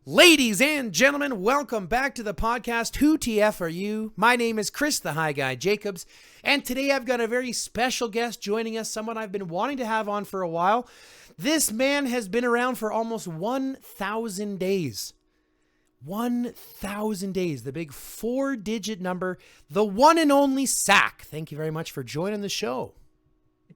Ladies and gentlemen, welcome back to the podcast. Who TF are you? My name is Chris, the High Guy Jacobs, and today I've got a very special guest joining us, someone I've been wanting to have on for a while. This man has been around for almost 1,000 days. 1,000 days, the big 4-digit number, the one and only Sac. Thank you very much for joining the show.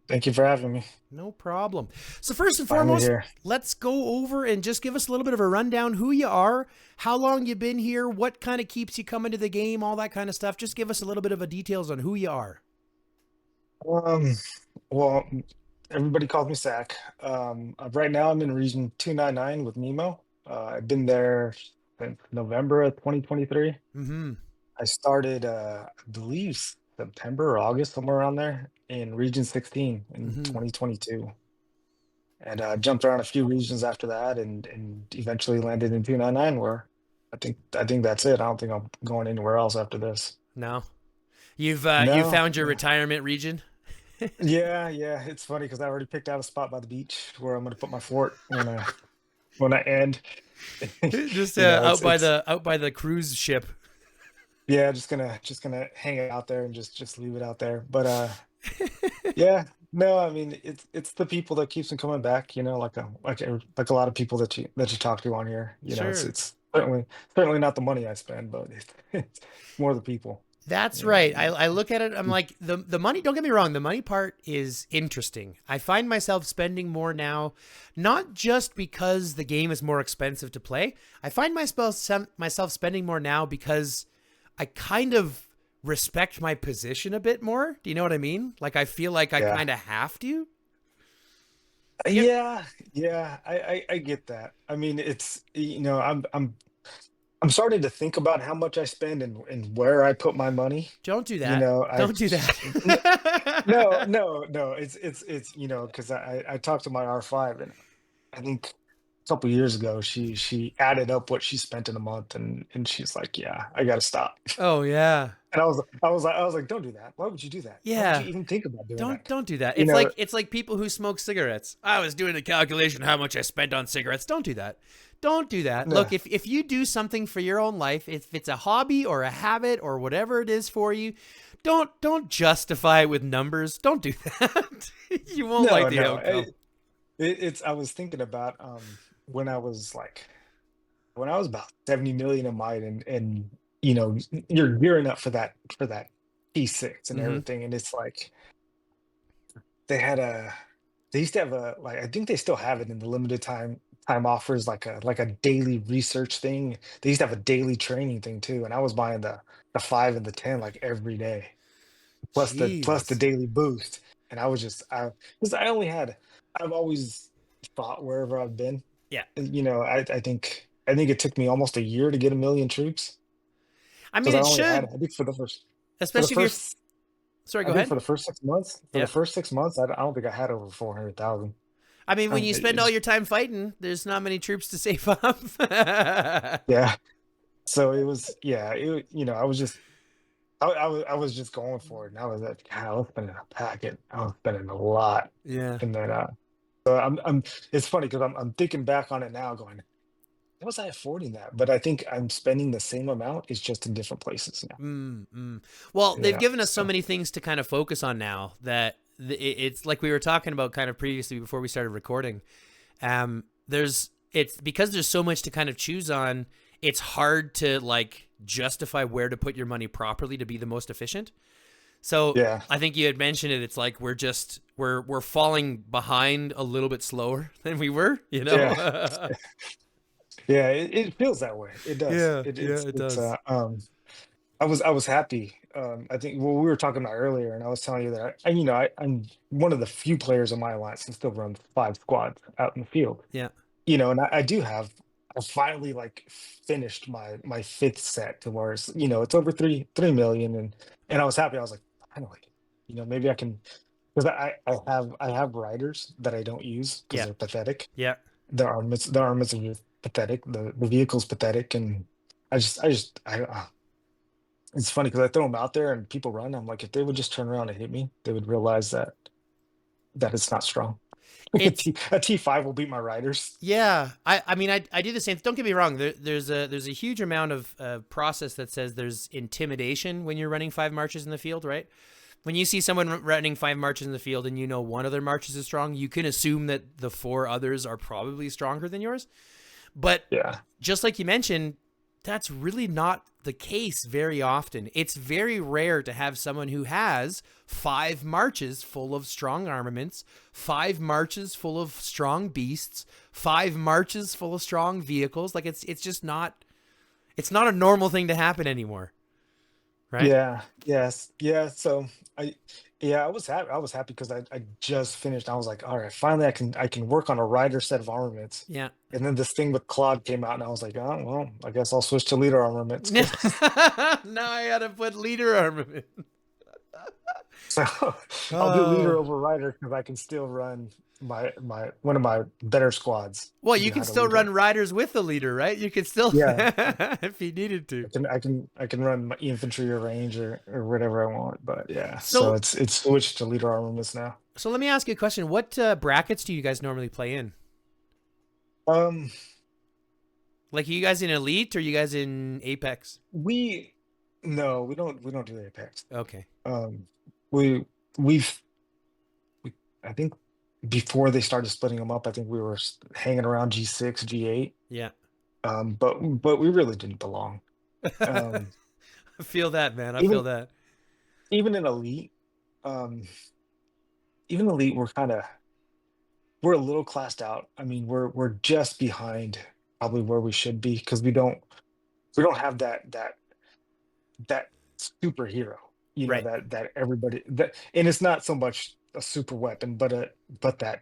Thank you for having me. No problem. So first and Finally foremost, here. let's go over and just give us a little bit of a rundown who you are, how long you've been here, what kind of keeps you coming to the game, all that kind of stuff. Just give us a little bit of a details on who you are. Um, well, everybody calls me Sac. Right now I'm in region 299 with Nemo. I've been there since November of 2023. Mm-hmm. I started, I believe September or August, somewhere around there, in region 16 in 2022. And jumped around a few regions after that and eventually landed in 299 where I think that's it. I don't think I'm going anywhere else after this. No. You've No. found your retirement region? Yeah, it's funny because I already picked out a spot by the beach where I'm going to put my fort when I end. Just It's out by the cruise ship. yeah, just gonna hang it out there and just leave it out there. But yeah, no, I mean it's the people that keeps them coming back. Like a lot of people that you talk to on here. Sure. It's certainly not the money I spend, but it's more the people. That's You know. right. I look at it, I'm like, the money, don't get me wrong, the money part is interesting. I find myself spending more now, not just because the game is more expensive to play. I find myself spending more now because I kind of respect my position a bit more. Do you know what I mean? Like, I feel like I Yeah. kind of have to. Yep. Yeah, I get that. I mean, I'm starting to think about how much I spend and where I put my money. Don't do You that. know, Don't do n- no, that. no, no. It's because I talked to my R5 and I think a couple years ago she added up what she spent in a month and she's like, yeah, I gotta stop. Oh, yeah. And I was like, don't do that. Why would you do that? Why would Yeah. you even think about doing that? Don't do that. You know, It's like people who smoke cigarettes. I was doing a calculation how much I spent on cigarettes. Don't do that. Don't do that. no, Look, if you do something for your own life, if it's a hobby or a habit or whatever it is for you, don't justify it with numbers. Don't do that. You won't like no, the no. outcome. It's I was thinking about when when I was about 70 million a mite and you're gearing up for that P6 and Mm-hmm. everything and it's like they had a they used to have a like I think they still have it in the limited time offers like a daily research thing. They used to have a daily training thing too and I was buying the 5 and the 10 like every day plus the Jesus. daily boost and I was just I because I've always fought wherever I've been. Yeah. I think it took me almost a year to get 1 million troops I because mean, I it only had should, I think for the especially if you're. first Sorry, I go think ahead. for the first 6 months Yeah. I don't think I had over 400,000. I mean, when Um, you it- spend all it- your time fighting, there's not many troops to save up. yeah, so it was I was just I was just going for it and I was like God, I was spending a packet I was spending a lot Yeah. and then so I'm it's funny because I'm thinking back on it now going how was I affording that? But I think I'm spending the same amount. It's just in different places now. Well, they've given us so So many things to kind of focus on now that it's like we were talking about kind of previously before we started recording. It's because there's so much to kind of choose on. It's hard to like justify where to put your money properly to be the most efficient. So yeah, I think you had mentioned it. It's like we're falling behind a little bit slower than we were. You yeah, know. yeah. It feels that way. It does. Yeah. Yeah. It It's does. I was happy. I think well we were talking about earlier, and I was telling you that I'm one of the few players in my alliance that still runs 5 squads out in the field. Yeah. And I do have I finally like finished my fifth set to where it's over 3 million and I was happy. I was like, finally, maybe I can because I have riders that I don't use because Yeah. they're pathetic. Yeah. The armaments are just pathetic. The vehicle's pathetic, and it's funny because I throw them out there and people run. I'm like, if they would just turn around and hit me, they would realize that it's not strong. it's A T5 will beat my riders. yeah. I mean I do the same. Don't get me wrong. There's a huge amount of process that says there's intimidation when you're running 5 marches in the field, right? When you see someone running 5 marches in the field and you know one of their marches is strong, you can assume that the 4 others are probably stronger than yours. But Yeah. just like you mentioned, that's really not the case very often. It's very rare to have someone who has 5 marches full of strong armaments, 5 marches full of strong beasts, 5 marches full of strong vehicles. Like it's just not it's not a normal thing to happen anymore, right? Yeah. Yes. Yeah. So I, yeah, I was happy. I was happy because I just finished. I was like, all right, finally I can work on a rider set of armaments. Yeah. And then this thing with Claude came out, and I was like, oh well, I guess I'll switch to leader armaments. Now 'Cause- I gotta put leader armament. so I'll do leader Oh. over rider because I can still run my one of my better squads. Well, You you know can how to still lead one. run riders with the leader, right? You can still, Yeah, if you needed to. I can run my infantry or range or whatever I want. But yeah, so So, it's switched to leader armaments now. so let me ask you a question. What brackets do you guys normally play in? Um, Like, are you guys in Elite or are you guys in Apex? we no, we don't do Apex. Okay. Um, we we've we, I think before they started splitting them up, I think we were hanging around G6, G8. Yeah. But we really didn't belong. I Um, feel that, man. I feel even that. even in elite, um, even elite, we're a little classed out. I mean, we're just behind probably where we should be because we don't have that superhero, Right. that everybody that, and it's not so much a super weapon, but that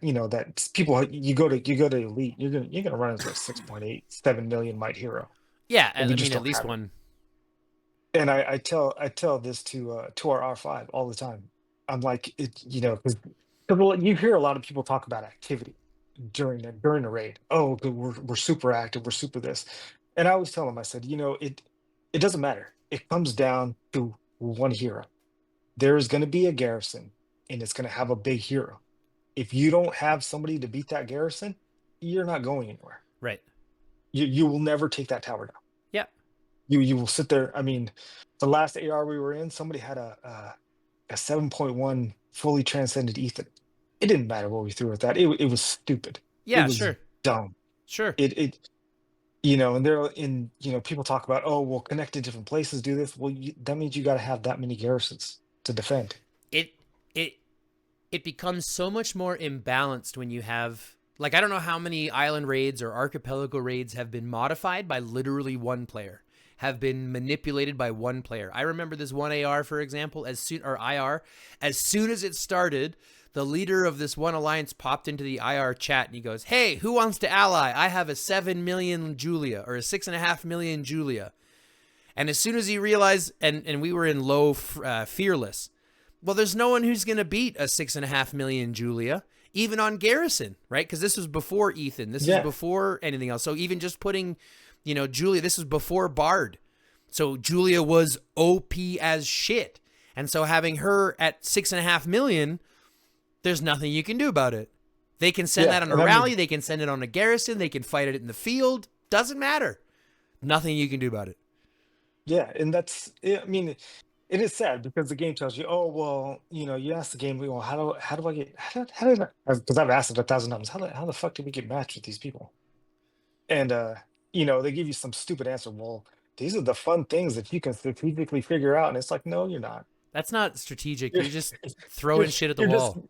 that people you go to elite, you're gonna run into a 6.87 million might hero, Yeah. and I we mean, just at don't least have it. one. And I tell this to our R5 all the time. I'm like, because you hear a lot of people talk about activity during a raid. Oh, good, we're super active, we're super this. And I always tell them, I said, it doesn't matter. It comes down to one hero. There's going to be a garrison, and it's going to have a big hero. If you don't have somebody to beat that garrison, you're not going anywhere. Right. You will never take that tower down. Yeah. You will sit there. I mean, the last AR we were in, somebody had a 7.1 fully transcended Ethan. It didn't matter what we threw at that. It was stupid. It Yeah. was Sure. dumb. Sure. And people talk about, oh, well, connect to different places, do this. Well, that means you got to have that many garrisons to defend. It, it, it becomes so much more imbalanced when you have, like, I don't know how many island raids or archipelago raids have been modified by literally one player, have been manipulated by one player. I remember this one AR, for example, as soon as it started, the leader of this one alliance popped into the IR chat and he goes, "Hey, who wants to ally? I have a 7 million Julia or a 6.5 million Julia." And as soon as he realized, and we were in low fearless, well, there's no one who's going to beat a 6.5 million Julia, even on Garrison, right? Because this was before Ethan. This is Yeah. before anything else. So even just putting, Julia, this was before Bard. So Julia was OP as shit. And so having her at 6.5 million, there's nothing you can do about it. They can send Yeah. that on a And I rally. mean, They can send it on a Garrison. They can fight it in the field. Doesn't matter. Nothing you can do about it. yeah. And I mean, it is sad because the game tells you, oh, well, you ask the game, well, how do I get, how did I, because I've asked it 1,000 times, how the fuck did we get matched with these people? And, they give you some stupid answer. Well, these are the fun things that you can strategically figure out. And it's like, no, you're not. That's not strategic. You're, You're just you're, throwing shit at the you're just, wall.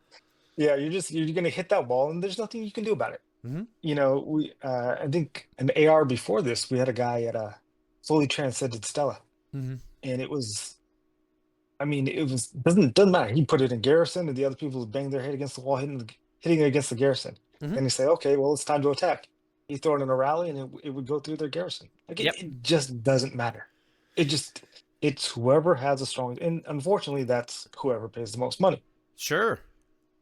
yeah, you're going to hit that wall and there's nothing you can do about it. Mm-hmm. I think an AR before this, we had a guy at a fully transcended Stella, Mm-hmm. and I mean, doesn't matter. He put it in Garrison, and the other people would bang their head against the wall, hitting it against the Garrison. Mm-hmm. And he say, okay, well, it's time to attack. He throw it in a rally, and it would go through their Garrison. Like Yep. it just doesn't matter. It's whoever has the strongest, and unfortunately, that's whoever pays the most money. Sure.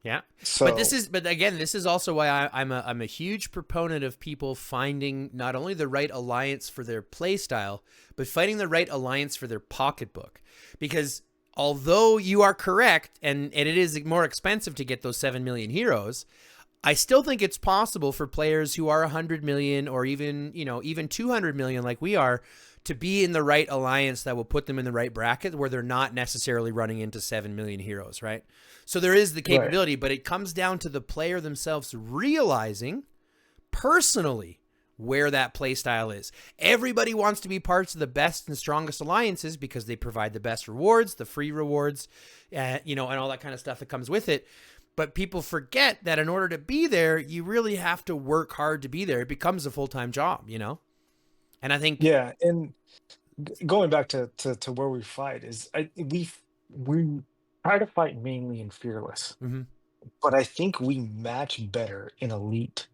Yeah. So But again, this is also why I'm a huge proponent of people finding not only the right alliance for their play style, but finding the right alliance for their pocketbook. Because although you are correct, and it is more expensive to get those 7 million heroes, I still think it's possible for players who are 100 million or even, even 200 million like we are to be in the right alliance that will put them in the right bracket where they're not necessarily running into 7 million heroes, right? So there is the Right. capability, but it comes down to the player themselves realizing personally where that play style is. Everybody wants to be parts of the best and strongest alliances because they provide the best rewards, the free rewards, and all that kind of stuff that comes with it. But people forget that in order to be there, you really have to work hard to be there. It becomes a full-time job. And I think, Yeah, and going back to where we fight is we try to fight mainly in fearless, mhm. but I think we match better in elite,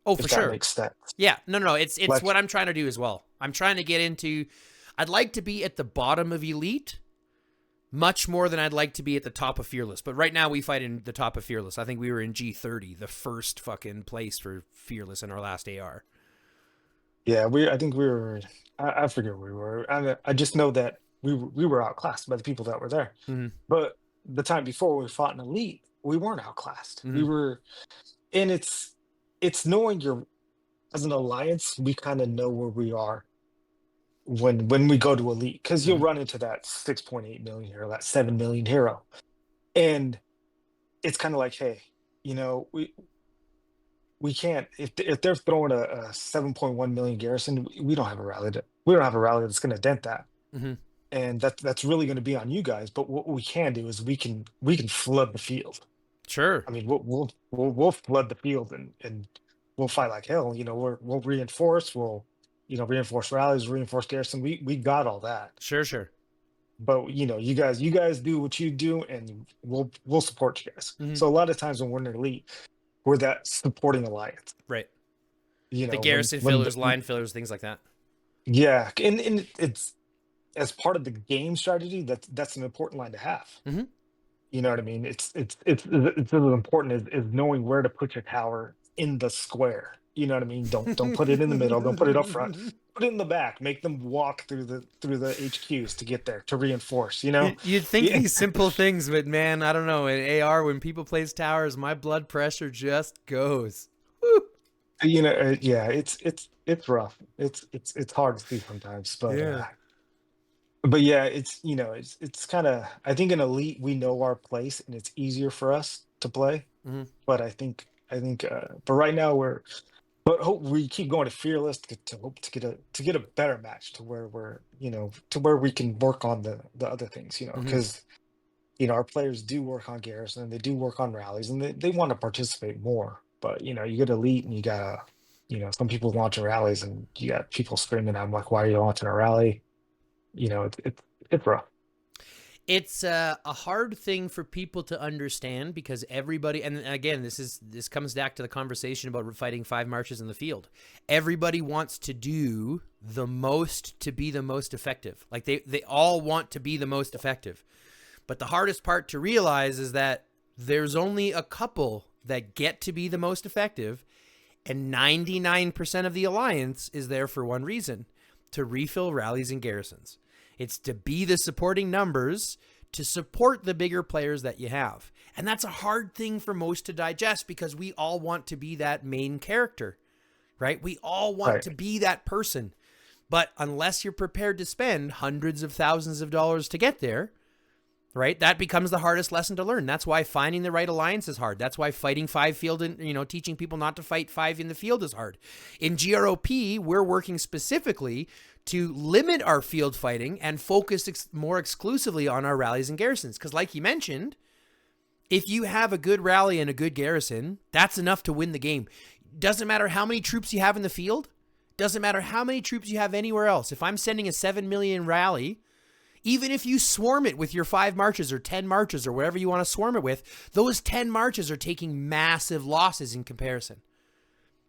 Oh, if for that sure. makes sense. Yeah, no. It's Like, what I'm trying to do as well. I'm trying to get into. I'd like to be at the bottom of elite much more than I'd like to be at the top of fearless. But right now we fight in the top of fearless. I think we were in G30, the first fucking place for fearless in our last AR. yeah, I think we were. I forget where we were. I just know that we were outclassed by the people that were there. Mm-hmm. But the time before we fought in elite, we weren't outclassed. We Mm-hmm. were, and it's knowing your as an alliance, we kind of know where we are when we go to elite, because you'll Mm-hmm. run into that 6.8 million hero, that 7 million hero, and it's kind of like, hey, you know, we can't, if they're throwing a 7.1 million Garrison, we don't have a rally we don't have a rally that's going to dent that, Mm-hmm. and that's really going to be on you guys. But what we can do is we can flood the field. Sure. I mean, we'll flood the field, and we'll fight like hell. We'll reinforce. We'll reinforce rallies, reinforce Garrison. We got all that. Sure. But you guys do what you do, and we'll support you guys. Mm-hmm. So a lot of times when we're in elite, we're that supporting alliance. Right. You The know, garrison when fillers, line fillers, things like that. yeah, and it's as part of the game strategy, that's an important line to have. Mm-hmm. You know what I mean? It's as important as knowing where to put your tower in the square. You know what I mean? Don't put it in the middle. Don't put it up front. Put it in the back. Make them walk through the HQs to get there to reinforce. You know? You'd think Yeah. these simple things, but man, I don't know. In AR, when people place towers, my blood pressure just goes. Woo. Yeah. It's rough. It's hard to see sometimes, Yeah. but yeah, it's kind of, I think in elite we know our place and it's easier for us to play. Mm-hmm. But I think but right now but hope we keep going to fearless to hope to get a better match to where to where we can work on the other things, Mm-hmm. because our players do work on Garrison, they do work on rallies, and they want to participate more. But you get elite and you gotta, some people launching rallies and you got people screaming, I'm like, why are you launching a rally? It's rough. It's a hard thing for people to understand because everybody, and again, this comes back to the conversation about fighting 5 marches in the field. Everybody wants to do the most to be the most effective. Like they all want to be the most effective. But the hardest part to realize is that there's only a couple that get to be the most effective, and 99% of the alliance is there for one reason: to refill rallies and garrisons. It's to be the supporting numbers to support the bigger players that you have. And that's a hard thing for most to digest because we all want to be that main character, right? We all want Right. to be that person. But unless you're prepared to spend hundreds of thousands of dollars to get there, right, that becomes the hardest lesson to learn. That's why finding the right alliance is hard. That's why fighting 5 field and, teaching people not to fight 5 in the field is hard. In GROP, we're working specifically to limit our field fighting and focus more exclusively on our rallies and garrisons. Because like you mentioned, if you have a good rally and a good garrison, that's enough to win the game. Doesn't matter how many troops you have in the field. Doesn't matter how many troops you have anywhere else. If I'm sending a 7 million rally, even if you swarm it with your 5 marches or 10 marches or whatever you want to swarm it with, those 10 marches are taking massive losses in comparison.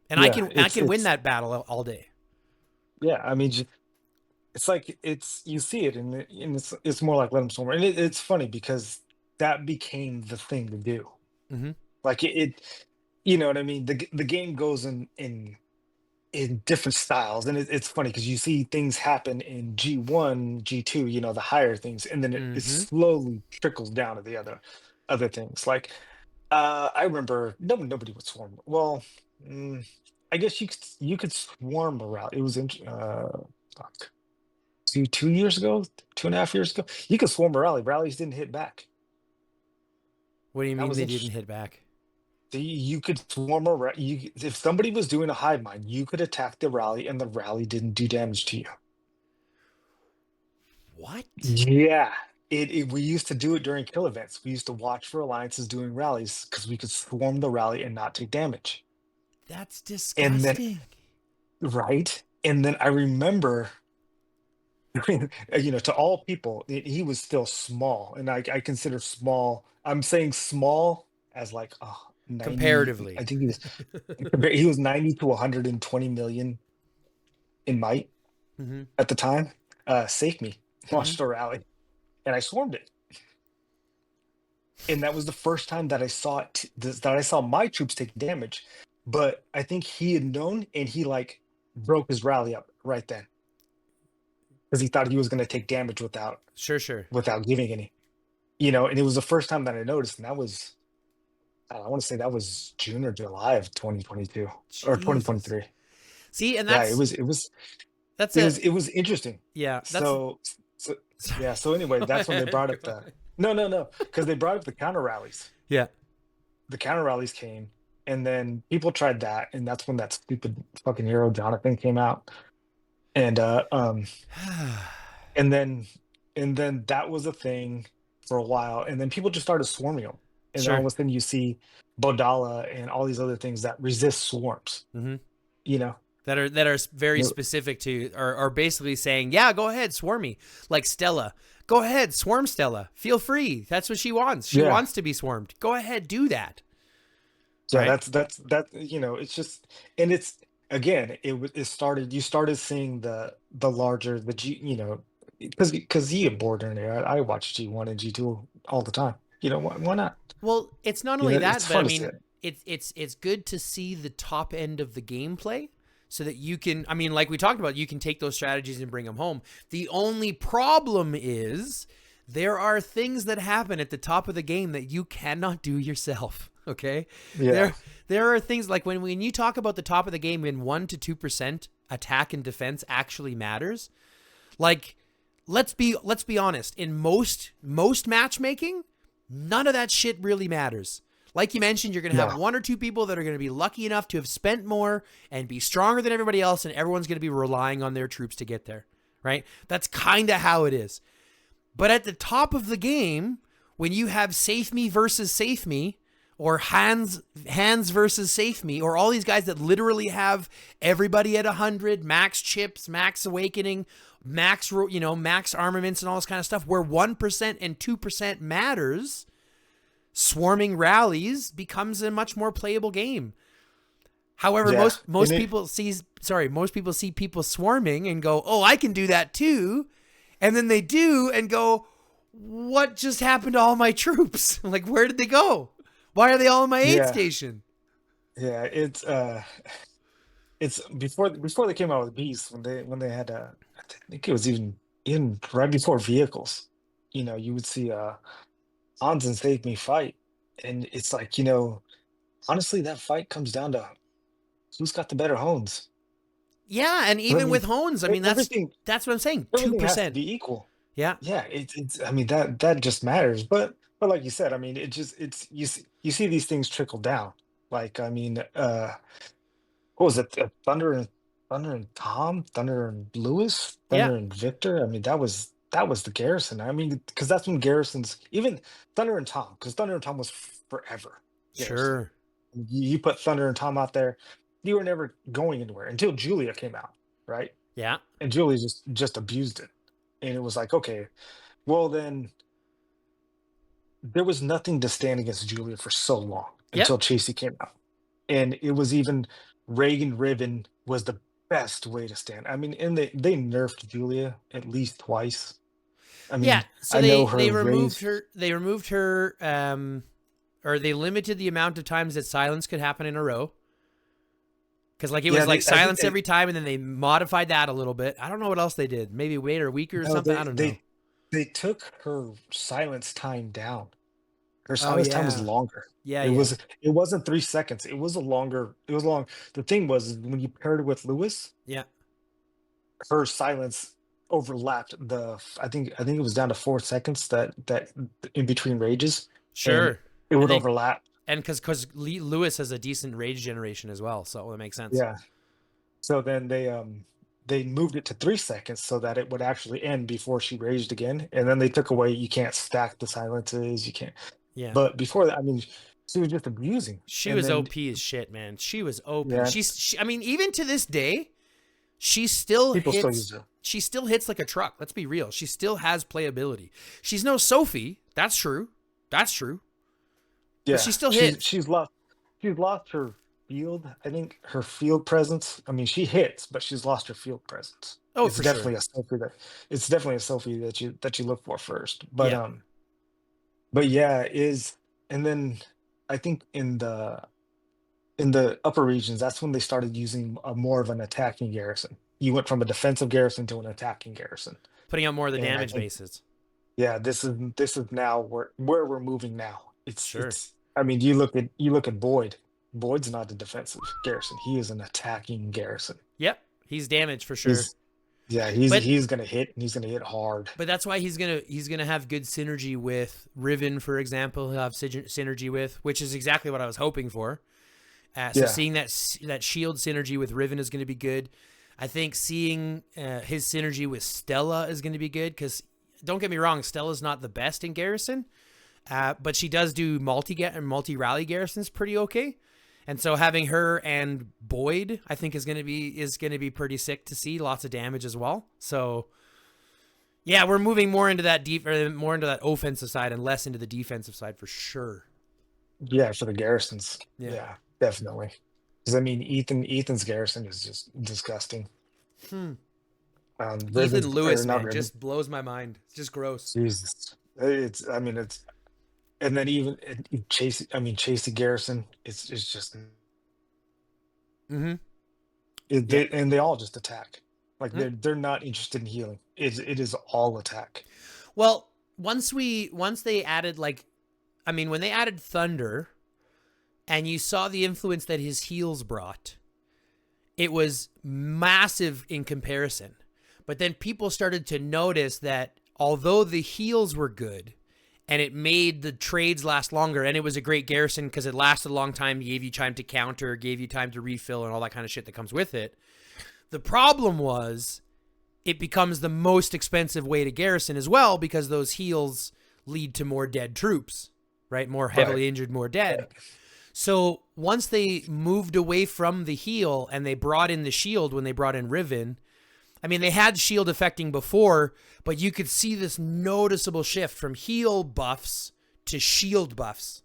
And I Yeah, can win that battle all day. yeah, I mean, it's like you see it, and it's more like let them swarm, and it's funny because that became the thing to do. Mm-hmm. Like you know what I mean. The game goes in different styles, and it's funny because you see things happen in G1, G2, the higher things, and then it Mm-hmm. slowly trickles down to the other things. Like I remember nobody would swarm. Well, mm, I guess you could swarm a rally. It was in fuck, 2 years ago, 2.5 years ago. You could swarm a rally. Rallies didn't hit back. What do you That mean was they didn't interesting. hit back? You could swarm a you if somebody was doing a hive mind, you could attack the rally and the rally didn't do damage to you. What? Yeah. We used to do it during kill events. We used to watch for alliances doing rallies because we could swarm the rally and not take damage. That's And then disgusting. right. And then I remember, to all people, he was still small. And I consider small, I'm saying small as like 90, Comparatively. I think he was 90 to 120 million in might Mm-hmm. at the time. Save me, Mm-hmm. launched a rally, and I swarmed it. And that was the first time that I saw that I saw my troops take damage. But I think he had known, and he like broke his rally up right then because he thought he was going to take damage Sure, sure. without giving any. And it was the first time that I noticed, and that was I want to say that was June or July of 2022 or Jesus. 2023. See, and Yeah, it that's was it was that's it a was it was interesting. yeah, that's So sorry. yeah, so anyway, Go that's when they ahead. brought Go up the ahead. no, because they brought up the counter rallies. Yeah. The counter rallies came, and then people tried that, and that's when that stupid fucking hero Jonathan came out, and and then that was a thing for a while, and then people just started swarming them, and then all Sure. of a sudden you see Bodala and all these other things that resist swarms, Mm-hmm. you know. That are very You- specific to are basically saying, yeah, go ahead, swarm me. Like Stella. Go ahead, swarm Stella. Feel free. That's what she wants. She Yeah, wants to be swarmed. Go ahead, do that. yeah, Right? it's just, and it's again, it started. You started seeing the larger the G, because you get bored in there. I watch G1 and G2 all the time. Why not? Well, it's not only It's that, but I fun to see mean, it. it's good to see the top end of the gameplay so that you can, I mean, like we talked about, you can take those strategies and bring them home. The only problem is there are things that happen at the top of the game that you cannot do yourself. Okay, Yeah, there are things like when you talk about the top of the game when 1 to 2% attack and defense actually matters. Like, let's be honest. In most matchmaking, none of that shit really matters. Like you mentioned, you're going to have no, one or two people that are going to be lucky enough to have spent more and be stronger than everybody else, and everyone's going to be relying on their troops to get there, right? That's kind of how it is. But at the top of the game, when you have Safe Me versus Safe Me, or hands versus Safe Me, or all these guys that literally have everybody at 100, max chips, max awakening, max armaments and all this kind of stuff, where 1% and 2% matters, swarming rallies becomes a much more playable game. However, yeah, and most people see people swarming and go, "Oh, I can do that too." And then they do and go, "What just happened to all my troops? Like, where did they go? Why are they all in my aid yeah, station?" yeah. It's before they came out with beasts when they had I think it was even right before vehicles. You would see Hans and Save Me fight, and it's like honestly that fight comes down to who's got the better hones. Yeah, and 'Cause, I even mean, with Hones, I mean everything that's what I'm saying. two everything has to percent. be equal. Yeah, Yeah, it's I mean that just matters. But like you said, I mean it's you see these things trickle down. Like I mean, what was it? Thunder and Tom, Thunder and Lewis, yeah, Thunder and Victor. I mean that was the Garrison. I mean because that's when Garrison's even Thunder and Tom because Thunder and Tom was forever Garrison. sure, You put Thunder and Tom out there, you were never going anywhere until Julia came out, right? yeah, And Julia just abused it, and it was like, okay, well then there was nothing to stand against Julia for so long yep, until Chasey came out, and it was even Reagan Riven was the best way to stand. I mean, and they nerfed Julia at least twice. I yeah. mean, So I know they her they removed raise. her. They removed her. Or they limited the amount of times that silence could happen in a row. Because like it Yeah, was like I think silence every time, and then they modified that a little bit. I don't know what else they did. Maybe wait or weaker or no, something. I they don't know. they they took her silence time down. Her Oh silence time was yeah. longer. Yeah, It yeah. was it wasn't 3 seconds. It was long. The thing was is when you paired it with Lewis, Yeah. her silence overlapped I think it was down to 4 seconds that in between rages, and Sure. it And would then overlap. and cuz Lewis has a decent rage generation as well, so that makes sense. Yeah. So then they moved it to 3 seconds so that it would actually end before she raged again. And then they took away you can't stack the silences, you can't. Yeah. But before that, I mean, she was just abusing. She And was then OP as shit, man. She was OP. yeah, I mean, even to this day, she still people still hits use her. she still hits like a truck. Let's be real. She still has playability. She's no Sophie. That's true. That's true. But Yeah, she still she's hits. she's lost her field. I think her field presence. I mean, she hits, but she's lost her field presence. Oh, It's for sure. definitely a Sophie that it's definitely a Sophie that you look for first. But Yeah. yeah, is and then I think in the upper regions, that's when they started using more of an attacking garrison. You went from a defensive garrison to an attacking garrison, Putting out more of the and I damage think bases. yeah, this is now where we're moving now. It's Sure. it's. I mean, you look at Boyd. Boyd's not a defensive garrison. He is an attacking garrison. Yep. He's damaged for sure. He's yeah, he's But he's gonna hit and he's gonna hit hard. but that's why he's gonna have good synergy with Riven, for example. He'll have synergy with, which is exactly what I was hoping for. So Yeah, seeing that shield synergy with Riven is going to be good. I think seeing his synergy with Stella is going to be good because don't get me wrong, Stella's not the best in Garrison, but she does do multi rally garrisons pretty okay. And so having her and Boyd, I think is going to be pretty sick to see. Lots of damage as well. So yeah, we're moving more into that more into that offensive side and less into the defensive side for sure. yeah, for the garrisons. Yeah. Yeah, definitely. Because I mean, Ethan's garrison is just disgusting. Hmm. Ethan Riven or Lewis, not man, Riven. just blows my mind. It's just gross. Jesus, it's. I mean, it's. And then even Chase. I mean, Chase the garrison. It's just Mm-hmm. they Yep. and they all just attack. Like Mm. they're not interested in healing. It is all attack. Well, once they added when they added Thunder, and you saw the influence that his heals brought, it was massive in comparison. But then people started to notice that although the heals were good, and it made the trades last longer, and it was a great garrison because it lasted a long time, gave you time to counter, gave you time to refill, and all that kind of shit that comes with it. The problem was it becomes the most expensive way to garrison as well because those heals lead to more dead troops, right? More heavily Right. injured, more dead. So once they moved away from the heal and they brought in the shield when they brought in Riven, I mean, they had shield affecting before, but you could see this noticeable shift from heal buffs to shield buffs,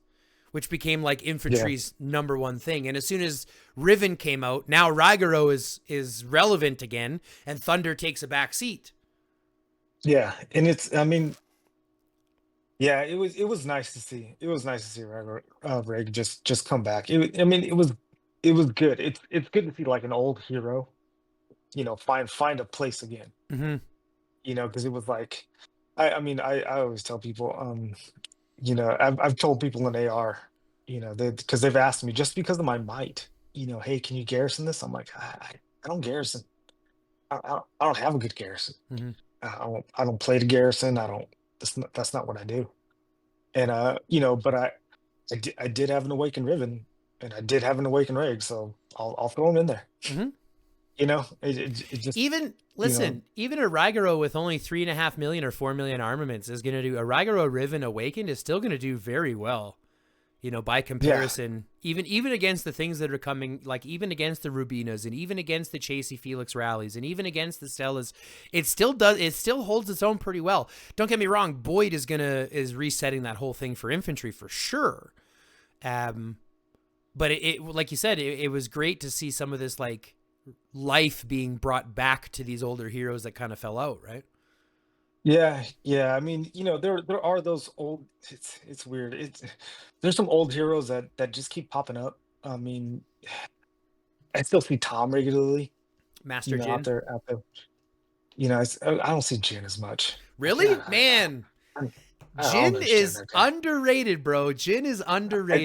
which became like Yeah. infantry's number one thing. And as soon as Riven came out, now Rygaro is relevant again, and Thunder takes a back seat. Yeah. And it's. I mean, yeah. It was nice to see. It was nice to see Reg just come back. I mean, it was good. It's good to see like an old hero. Find a place again. Mm-hmm. Because it was like, I mean, I always tell people, I've told people in AR, because they've asked me just because of my might, hey, can you garrison this? I'm like, I don't garrison. I don't have a good garrison. Mm-hmm. I don't play the garrison. I don't. That's not what I do. And but I did have an awakened Riven, and I did have an awakened Reg, so I'll throw them in there. Mm-hmm. It just Even even a Rygaro with only 3.5 million or 4 million armaments is going to do a Rygaro Riven Awakened is still going to do very well. By yeah, comparison, even against the things that are coming, like even against the Rubinas and even against the Chasey Felix rallies and even against the Stellas, it still holds its own pretty well. Don't get me wrong, Boyd is resetting that whole thing for infantry for sure. But it like you said, it was great to see some of this like life being brought back to these older heroes that kind of fell out, right? yeah. I mean, there are those old. It's weird. There's some old heroes that just keep popping up. I mean, I still see Tom regularly. Master Out Jin. there. I don't see Jin as much. Really? Man, I don't Jin understand is that guy. underrated, bro. Jin is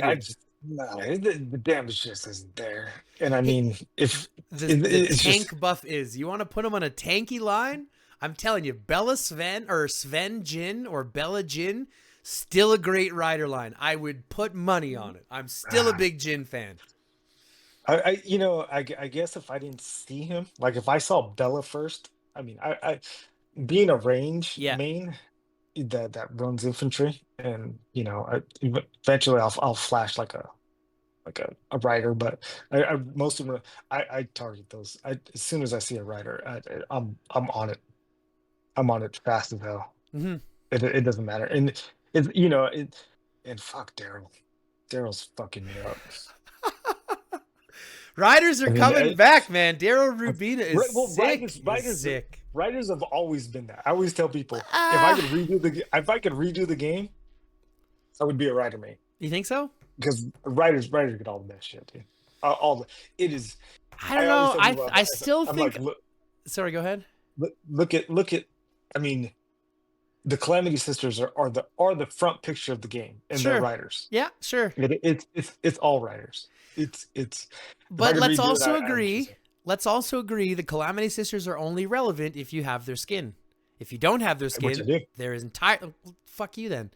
I underrated. just no, the damage just isn't there. And I Hey, mean, if the it's just tank buff is. You want to put him on a tanky line? I'm telling you, Bella Sven or Sven Jin or Bella Jin, still a great rider line. I would put money on it. I'm still a ah, big Jin fan. I guess if I didn't see him, like if I saw Bella first, I mean, I being a range Yeah. main that runs infantry, and eventually I'll flash like a rider, but I most of them I target those. As soon as I see a rider, I'm on it. I'm on it fast as hell. Hmm. It doesn't matter, and and fuck Daryl. Daryl's fucking me up. Riders are I mean, coming back, man. Daryl Rubina is well, sick. Is sick. writers have always been that. I always tell people Ah, if I could redo the game, I would be a writer main you think so? because writers get all the best shit, dude. All the it is. I don't I always know. tell people I still I'm think. like look Sorry, go ahead. look at. I mean, the Calamity Sisters are the front picture of the game, and they're Sure. writers. Yeah, sure. It's all writers. It's if I But could redo it, I would choose it. let's also agree the Calamity Sisters are only relevant if you have their skin. If you don't have their Which I skin, do. there is entire fuck you then.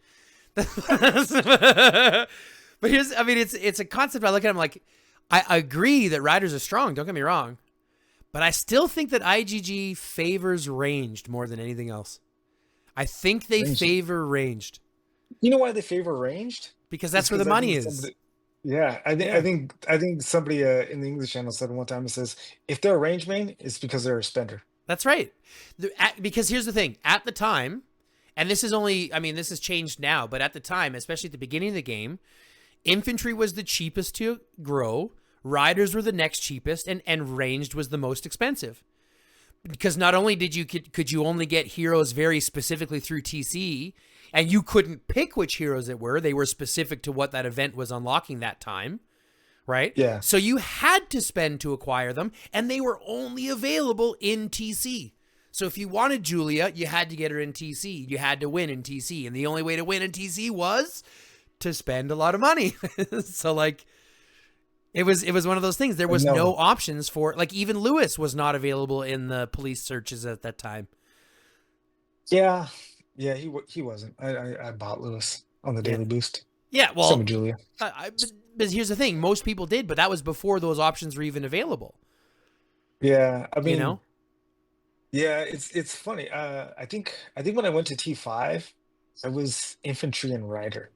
But here's I mean it's a concept I look at. I'm like, I agree that riders are strong, don't get me wrong. But I still think that IGG favors ranged more than anything else. I think they Ranged. favor ranged You know why they favor ranged? because It's that's where the because I money think is. somebody. Yeah, Yeah. I think somebody in the English channel said one time. It says if they're a range main, it's because they're a spender. That's right. Because here's the thing. At the time, and this is only, I mean, this has changed now, but at the time, especially at the beginning of the game, infantry was the cheapest to grow, riders were the next cheapest, and ranged was the most expensive. Because not only could you only get heroes very specifically through TC, and you couldn't pick which heroes it were, they were specific to what that event was unlocking that time, right? Yeah, So you had to spend to acquire them, and they were only available in TC. So if you wanted Julia, you had to get her in TC. You had to win in TC, and the only way to win in TC was to spend a lot of money. So like it was one of those things. There was no options for like even Lewis was not available in the police searches at that time. yeah, yeah. He wasn't. I bought Lewis on the Yeah. daily boost. Yeah, Some well, of Julia. but here's the thing: most people did, but that was before those options were even available. Yeah, I You mean, know? yeah. It's funny. I think when I went to T5, I was infantry and rider.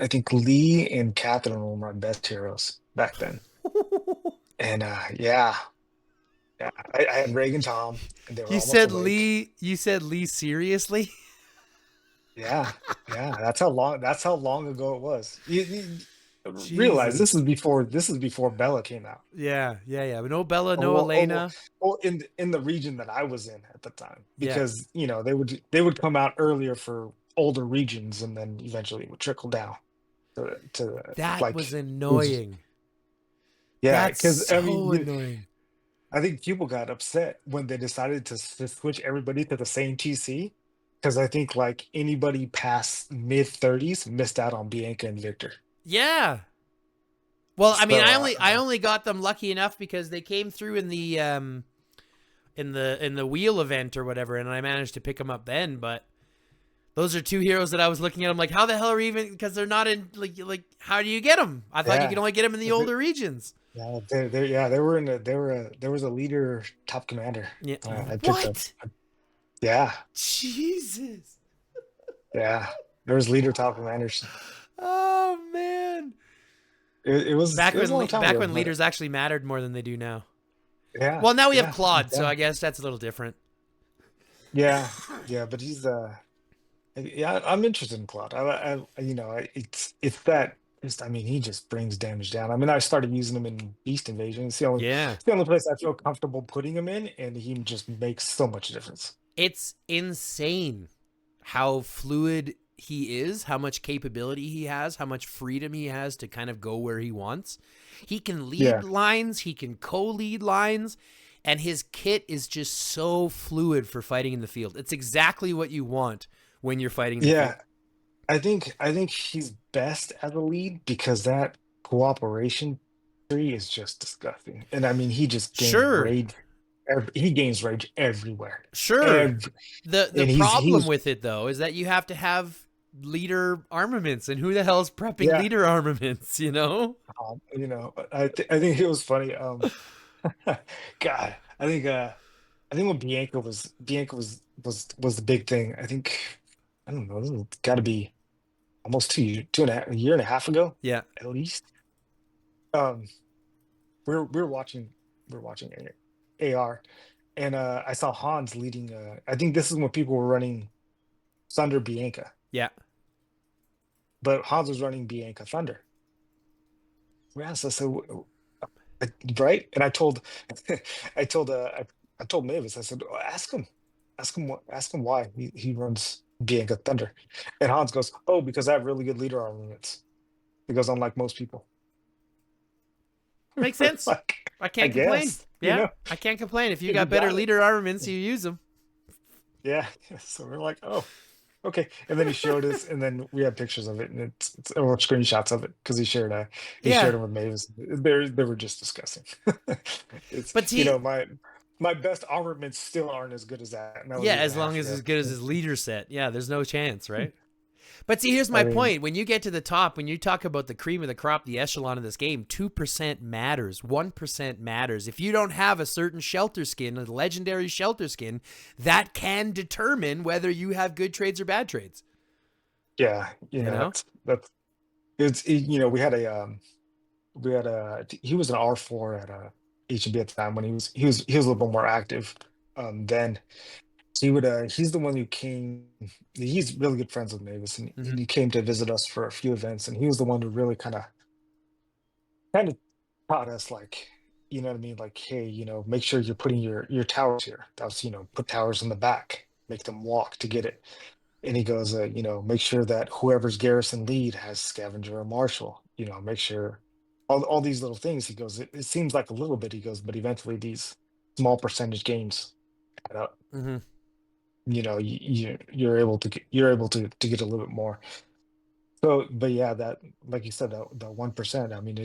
I think Lee and Catherine were my best heroes back then. And yeah, yeah. I had Reagan Tom, and they were almost awake. You said Lee seriously? Yeah, yeah. That's how long ago it was. You realize Jesus. this is before Bella came out. Yeah. But no Bella, Or no well, Elena. in the region that I was in at the time, Yeah. because they would come out earlier for older regions, and then eventually it would trickle down to That like was it was annoying. yeah. That's Because I mean, so annoying. I think people got upset when they decided to switch everybody to the same TC. Because I think like anybody past mid 30s missed out on Bianca and Victor. Yeah. Well, I mean, So I only got them lucky enough because they came through in the in the wheel event or whatever, and I managed to pick them up then. But those are two heroes that I was looking at. I'm like, how the hell are even? Because they're not in like how do you get them? I thought you yeah, could only get them in the older regions. yeah, they were in a there was a leader top commander. Yeah. I picked up. What? Yeah, Jesus. yeah, there was leader top commanders. Oh man. It was a long time Back ago, when but leaders actually mattered more than they do now. yeah, Well, now we have yeah, Claude, so yeah, I guess that's a little different. yeah, yeah. But he's yeah, I'm interested in Claude. It's that. Just, I mean, he just brings damage down. I mean, I started using him in Beast Invasion. Yeah. It's the only place I feel comfortable putting him in, and he just makes so much difference. It's insane how fluid he is, how much capability he has, how much freedom he has to kind of go where he wants. He can Yeah, lead lines, he can co-lead lines, and his kit is just so fluid for fighting in the field. It's exactly what you want when you're fighting defeat. Yeah, I think he's best as a lead because that cooperation tree is just disgusting. And I mean, he just gained Sure, rage. He gains rage everywhere. sure. Every, The and problem he's with it though is that you have to have leader armaments, and who the hell's prepping yeah. leader armaments? You know? I think it was funny. God, I think when Bianca was the big thing. I think I don't know. This has got to be almost two and a year and a half ago, Yeah, at least. Um, we're watching AR, and I saw Hans leading. I think this is when people were running Thunder Bianca, yeah. but Hans was running Bianca Thunder. Yeah, right? And I told, I told, I told Mavis. I said, "Oh, ask him why he runs Bianca Thunder." And Hans goes, "Oh, because I have really good leader armaments." He goes, "Unlike most people." Makes sense. Like, I I can't complain. guess, Yeah, I can't complain. If you if you got better got it, leader armaments, you use them. yeah. So we're like, "Oh, okay." And then he showed us, and then we had pictures of it, and it's or screenshots of it because he Yeah, shared them with Mavis. They were just disgusting. It's but see, my best armaments still aren't as good as that, and that was yeah, a year and as a half long as ago. as good as his leader set, yeah, there's no chance, right? But see, here's I my mean, point. When you get to the top, when you talk about the cream of the crop, the echelon of this game, 2% matters. 1% matters. If you don't have a certain shelter skin, a legendary shelter skin, that can determine whether you have good trades or bad trades. yeah, You know? that's we had he was an R4 at H&B at the time when he was a little bit more active then. So he's the one who came. He's really good friends with Mavis, and Hmm. he came to visit us for a few events, and he was the one who really kind of taught us, like, you know what I mean, like, hey, make sure you're putting your towers here. That was, put towers in the back, make them walk to get it. And he goes, make sure that whoever's garrison lead has scavenger or marshal. Make sure all these little things. He goes, it seems like a little bit. He goes, but eventually these small percentage gains add up. Hmm. You're able to get a little bit more. So, but yeah, that, like you said, that 1%. I mean,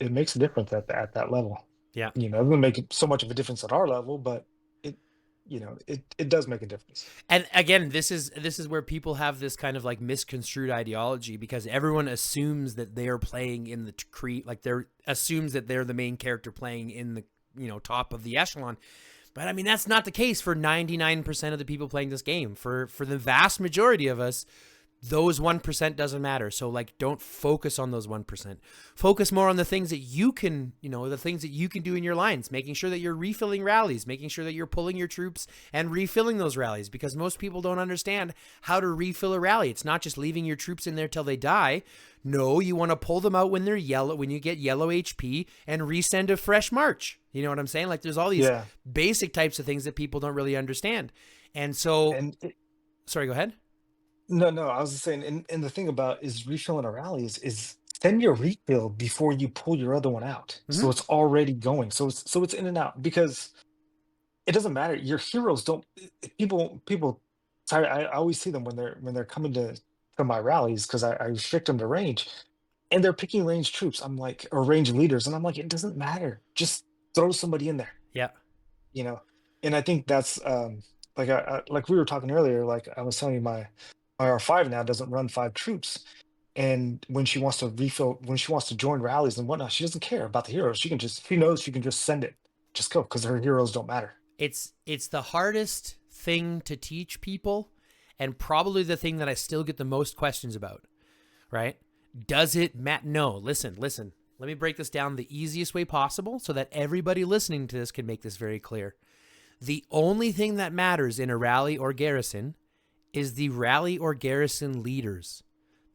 it makes a difference at that level. Yeah. It doesn't make it so much of a difference at our level, but it it does make a difference. And again, this is where people have this kind of like misconstrued ideology because everyone assumes that they are playing in the like they're assumes that they're the main character playing in the top of the echelon. But I mean, that's not the case for 99% of the people playing this game. For the vast majority of us, those 1% doesn't matter. So like, don't focus on those 1%. Focus more on the things that you can, the things that you can do in your lines, making sure that you're refilling rallies, making sure that you're pulling your troops and refilling those rallies, because most people don't understand how to refill a rally. It's not just leaving your troops in there till they die. No, you want to pull them out when they're yellow, when you get yellow HP, and resend a fresh march. You know what I'm saying? Like, there's all these Yeah, basic types of things that people don't really understand. And so, and sorry, go ahead. no, I was just saying, and the thing about is refilling a rally is send your refill before you pull your other one out, so Mm-hmm. it's already going, so it's in and out, because it doesn't matter. Your heroes don't people. Sorry, I always see them when they're coming to my rallies because I restrict them to range, and they're picking range troops. I'm like, or range leaders, and I'm like, it doesn't matter. Just throw somebody in there, Yeah. you know. And I think that's like we were talking earlier. Like I was telling you, my R5 now doesn't run 5 troops. And when she wants to refill, when she wants to join rallies and whatnot, she doesn't care about the heroes. She knows she can just send it, just go, because her heroes don't matter. It's the hardest thing to teach people, and probably the thing that I still get the most questions about, right? Does it matter? No, listen. Let me break this down the easiest way possible so that everybody listening to this can make this very clear. The only thing that matters in a rally or garrison is the rally or garrison leaders.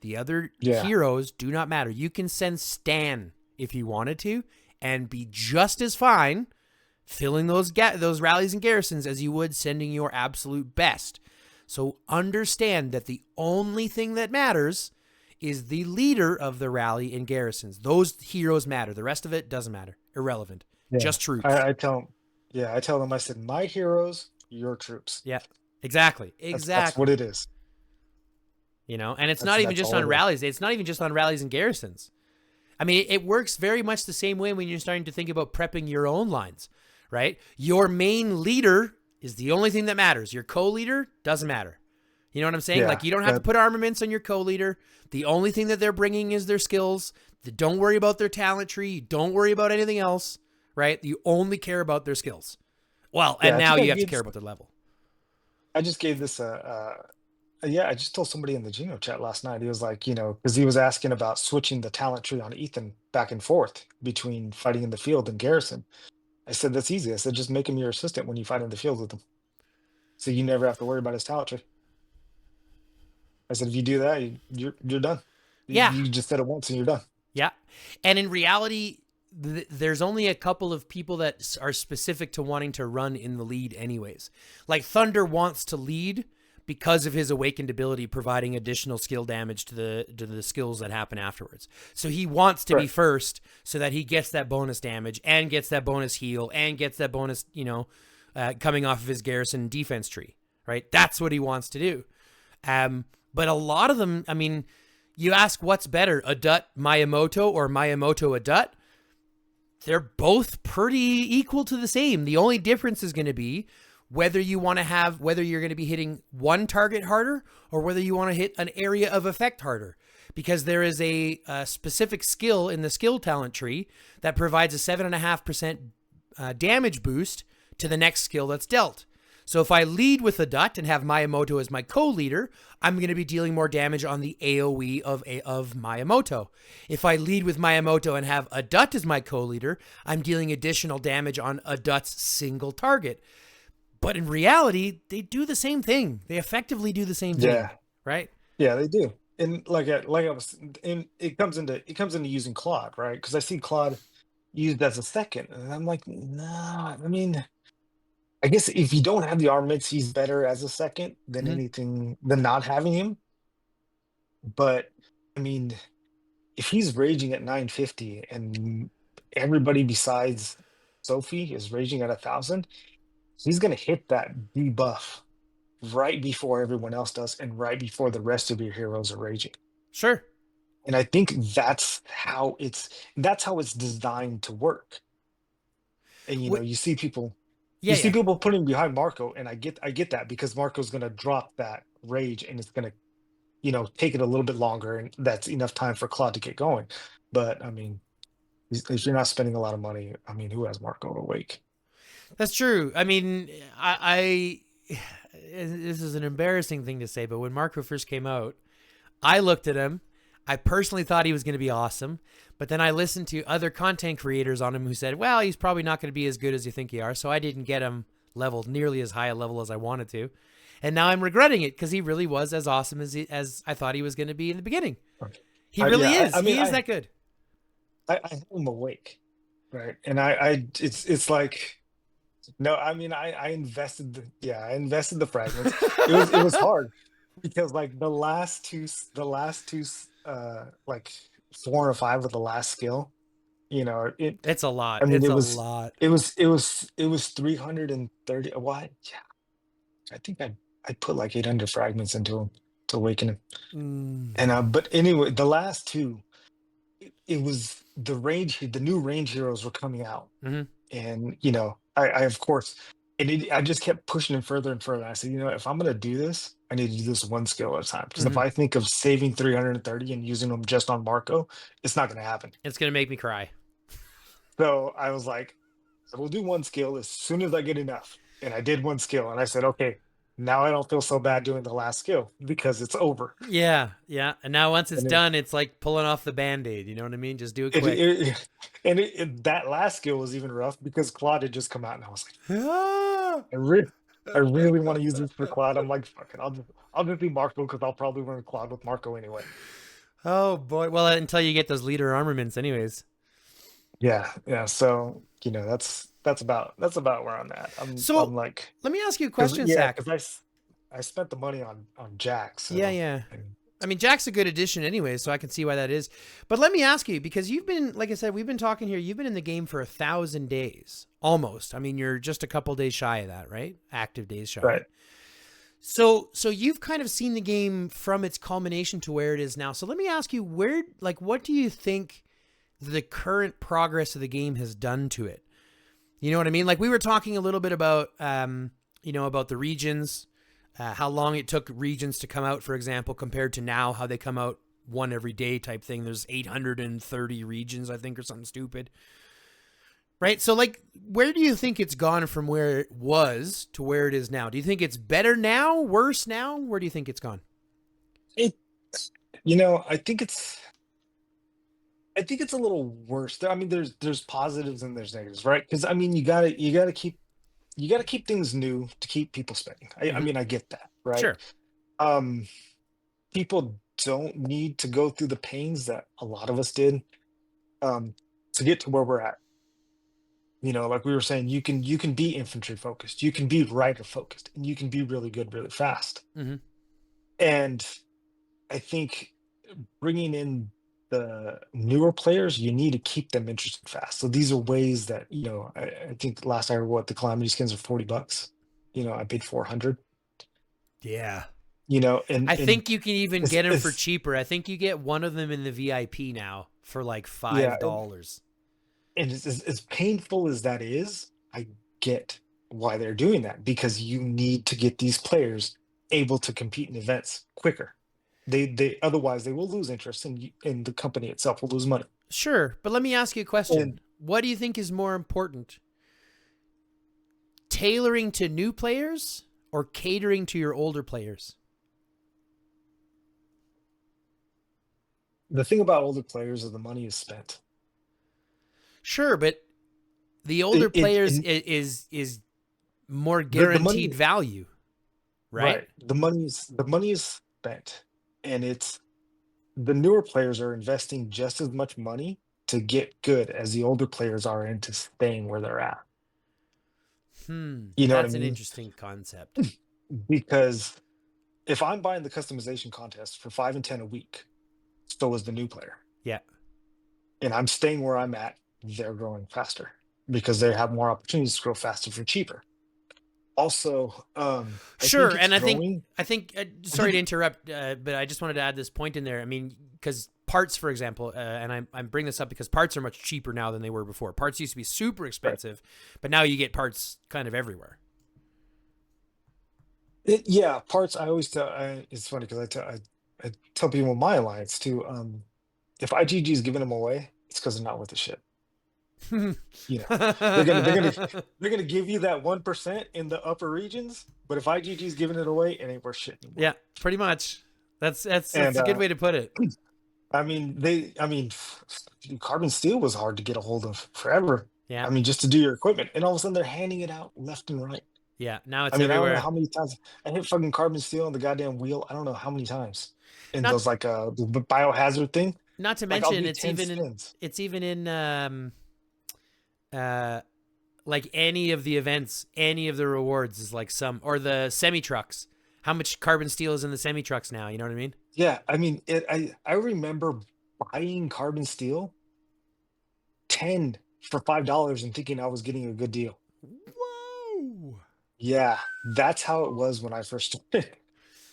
The other Yeah, heroes do not matter. You can send Stan if you wanted to and be just as fine filling those rallies and garrisons as you would sending your absolute best. So understand that the only thing that matters is the leader of the rally and garrisons. Those heroes matter. The rest of it doesn't matter. Irrelevant. yeah. Just troops. I tell them, I said, my heroes, your troops. Yeah. Exactly. That's what Exactly. it is. you know, and it's not even just on rallies. It's not even just on rallies and garrisons. I mean, it works very much the same way when you're starting to think about prepping your own lines, right? Your main leader is the only thing that matters. Your co-leader doesn't matter. You know what I'm saying? Yeah, like, you don't have to put armaments on your co-leader. The only thing that they're bringing is their skills. Don't worry about their talent tree. Don't worry about anything else, right? You only care about their skills. Well, and now you have to care about their level. I just gave this I just told somebody in the Geno chat last night. He was like, you know, because he was asking about switching the talent tree on Ethan back and forth between fighting in the field and Garrison. I said, that's easy. I said, just make him your assistant when you fight in the field with him. So you never have to worry about his talent tree. I said, if you do that, you're done. Yeah. You just said it once and you're done. Yeah. And in reality, there's only a couple of people that are specific to wanting to run in the lead anyways. Like Thunder wants to lead because of his awakened ability, providing additional skill damage to the skills that happen afterwards. So he wants to be first so that he gets that bonus damage and gets that bonus heal and gets that bonus, you know, coming off of his Garrison defense tree, right? That's what he wants to do. But a lot of them, I mean, you ask what's better, Adut Miyamoto or Miyamoto Adut? They're both pretty equal to the same. The only difference is going to be whether you're going to be hitting one target harder or whether you want to hit an area of effect harder. Because there is a specific skill in the skill talent tree that provides a 7.5% damage boost to the next skill that's dealt. So if I lead with Adut and have Miyamoto as my co-leader, I'm going to be dealing more damage on the AoE of Miyamoto. If I lead with Miyamoto and have Adut as my co-leader, I'm dealing additional damage on Adut's single target. But in reality, they do the same thing. They effectively do the same thing, right? Yeah, they do. And it comes into using Claude, right? Because I see Claude used as a second, and I'm like, nah. I mean, I guess if you don't have the armaments, he's better as a second than anything than not having him. But I mean, if he's raging at 950 and everybody besides Sophie is raging at 1,000, he's gonna hit that debuff right before everyone else does, and right before the rest of your heroes are raging. Sure. And I think that's how it's designed to work. And you know, you see people. You see people putting behind Marco, and I get that because Marco's going to drop that rage, and it's going to, you know, take it a little bit longer, and that's enough time for Claude to get going. But I mean, if you're not spending a lot of money, I mean, who has Marco awake? That's true. I mean, this is an embarrassing thing to say, but when Marco first came out, I looked at him. I personally thought he was going to be awesome, but then I listened to other content creators on him who said, well, he's probably not going to be as good as you think he are, so I didn't get him leveled nearly as high a level as I wanted to. And now I'm regretting it because he really was as awesome as I thought he was going to be in the beginning. He really is. I mean, he is that good. I have him awake, right? And it's like, no, I mean, I invested the fragments. It was hard because like the last two like 4 or 5 with the last skill, you know, it's a lot. I mean, it's a lot. It was 330. What? Yeah, I think I put like 800 fragments into him to awaken him. And but anyway, the last 2, it was the new range heroes were coming out, and you know, I of course. And I just kept pushing him further and further. I said, you know, if I'm going to do this, I need to do this one skill at a time. Because if I think of saving 330 and using them just on Marco, it's not going to happen. It's going to make me cry. So I was like, I will do one skill as soon as I get enough. And I did one skill. And I said, okay, now I don't feel so bad doing the last skill because it's over. Yeah, yeah. And now once it's done, it's like pulling off the Band-Aid. You know what I mean? Just do it quick. That last skill was even rough because Claude had just come out, and I was like, I really want to use this for Claude. I'm like, fuck it, I'll just do Marco because I'll probably run Claude with Marco anyway. Oh boy! Well, until you get those leader armaments, anyways. Yeah. So you know, that's about where I'm at. I'm like, let me ask you a question, Zach. Because I spent the money on Jack. So, yeah. I mean, Jack's a good addition anyway, so I can see why that is. But let me ask you, because you've been, like I said, we've been talking here. You've been in the game for 1,000 days, almost. I mean, you're just a couple days shy of that, right? Active days shy. Right. So you've kind of seen the game from its culmination to where it is now. So let me ask you, what do you think the current progress of the game has done to it? You know what I mean? Like we were talking a little bit about, about the regions, how long it took regions to come out, for example, compared to now, how they come out one every day type thing. There's 830 regions, I think, or something stupid. Right? So, like, where do you think it's gone from where it was to where it is now? Do you think it's better now, worse now? Where do you think it's gone? It, I think it's a little worse. I mean, there's positives and there's negatives, right? Because I mean, you gotta keep things new to keep people spending. I Mm-hmm. mean, I get that, right? Sure. Um, People don't need to go through the pains that a lot of us did um to get to where we're at. Like we were saying, you can be infantry focused, you can be rider focused, and you can be really good really fast. Mm-hmm. And I think bringing in the newer players, you need to keep them interested fast. So these are ways that, I think last I heard what the calamity skins are $40. I paid 400, Yeah. and I think you can even it's, get them for it's cheaper. I think you get one of them in the VIP now for like yeah, $5. and as painful as that is, I get why they're doing that, because you need to get these players able to compete in events quicker. They otherwise they will lose interest, and the company itself will lose money. Sure, but let me ask you a question. And What do you think is more important? Tailoring to new players or catering to your older players? the thing about older players is the money is spent. Sure, but the older It, it players and is more the money, guaranteed value, right? right? The money is spent, and it's the newer players are investing just as much money to get good as the older players are into staying where they're at. You know what I That's an mean? interesting concept. Because if I'm buying the customization contest for 5 and 10 a week, so is the new player, Yeah. and I'm staying where I'm at. They're growing faster because they have more opportunities to grow faster for cheaper. Also, I think Sure, it's and growing. I think. Sorry to interrupt, but I just wanted to add this point in there. I mean, because parts, for example, and I'm bringing this up because parts are much cheaper now than they were before. Parts used to be super Right. expensive, but now you get parts kind of everywhere. Yeah, parts. I always tell. It's funny because I tell people in my alliance too. If IGG is giving them away, it's because they're not worth the shit. You know, they're gonna they're gonna they're gonna give you that 1% in the upper regions, but if IGG is giving it away, it ain't worth shit anymore. Yeah, pretty much. That's And a good way to put it. carbon steel was hard to get a hold of forever. Yeah, Just to do your equipment, and all of a sudden they're handing it out left and right. yeah. Now it's I don't know everywhere. how many times I hit fucking carbon steel on the goddamn wheel. I don't know how many times in Not those like the biohazard thing. not to Like I'll mention do 10 spins. it's even in uh like any of the events, any of the rewards is like some or the semi trucks. How much carbon steel is in the semi trucks now? You know what I mean? Yeah, I remember buying carbon steel 10 for $5 and thinking I was getting a good deal. Whoa! Yeah, that's how it was when I first started.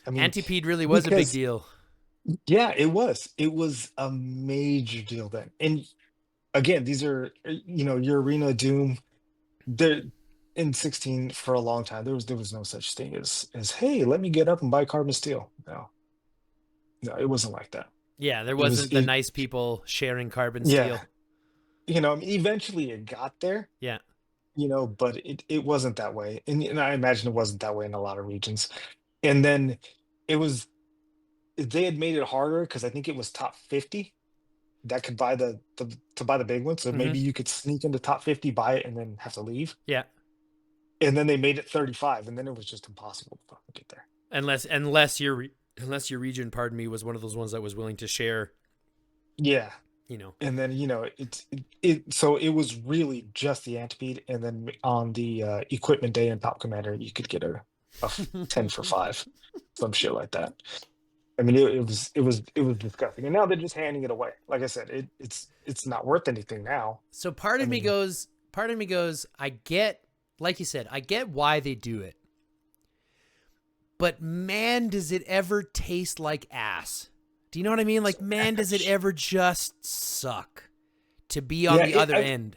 I mean, Antipede really was a big because deal. yeah, it was. It was a major deal then. And again, these are your Arena Doom. There in 16 for a long time, there was no such thing as hey, let me get up and buy carbon steel. No, no, it wasn't like that. Yeah, there It was wasn't the it nice people sharing carbon Yeah, steel. eventually it got there, Yeah. but it wasn't that way. And I imagine it wasn't that way in a lot of regions. And then it was they had made it harder because I think it was top 50 that could buy to buy the big one. So Mm-hmm. maybe you could sneak into top 50, buy it, and then have to leave. Yeah. And then they made it 35, and then it was just impossible to fucking get there. Unless your region, pardon me, was one of those ones that was willing to share. Yeah. You know. And then so it was really just the Antipede, and then on the equipment day in Top Commander, you could get a 10 for 5, some shit like that. It was disgusting, and now they're just handing it away. Like I said, it's not worth anything now. So I mean, part of me goes, I get, like you said, I get why they do it. but man, does it ever taste like ass. Do you know what I mean? Like, man, does it ever just suck to be on Yeah, the other end.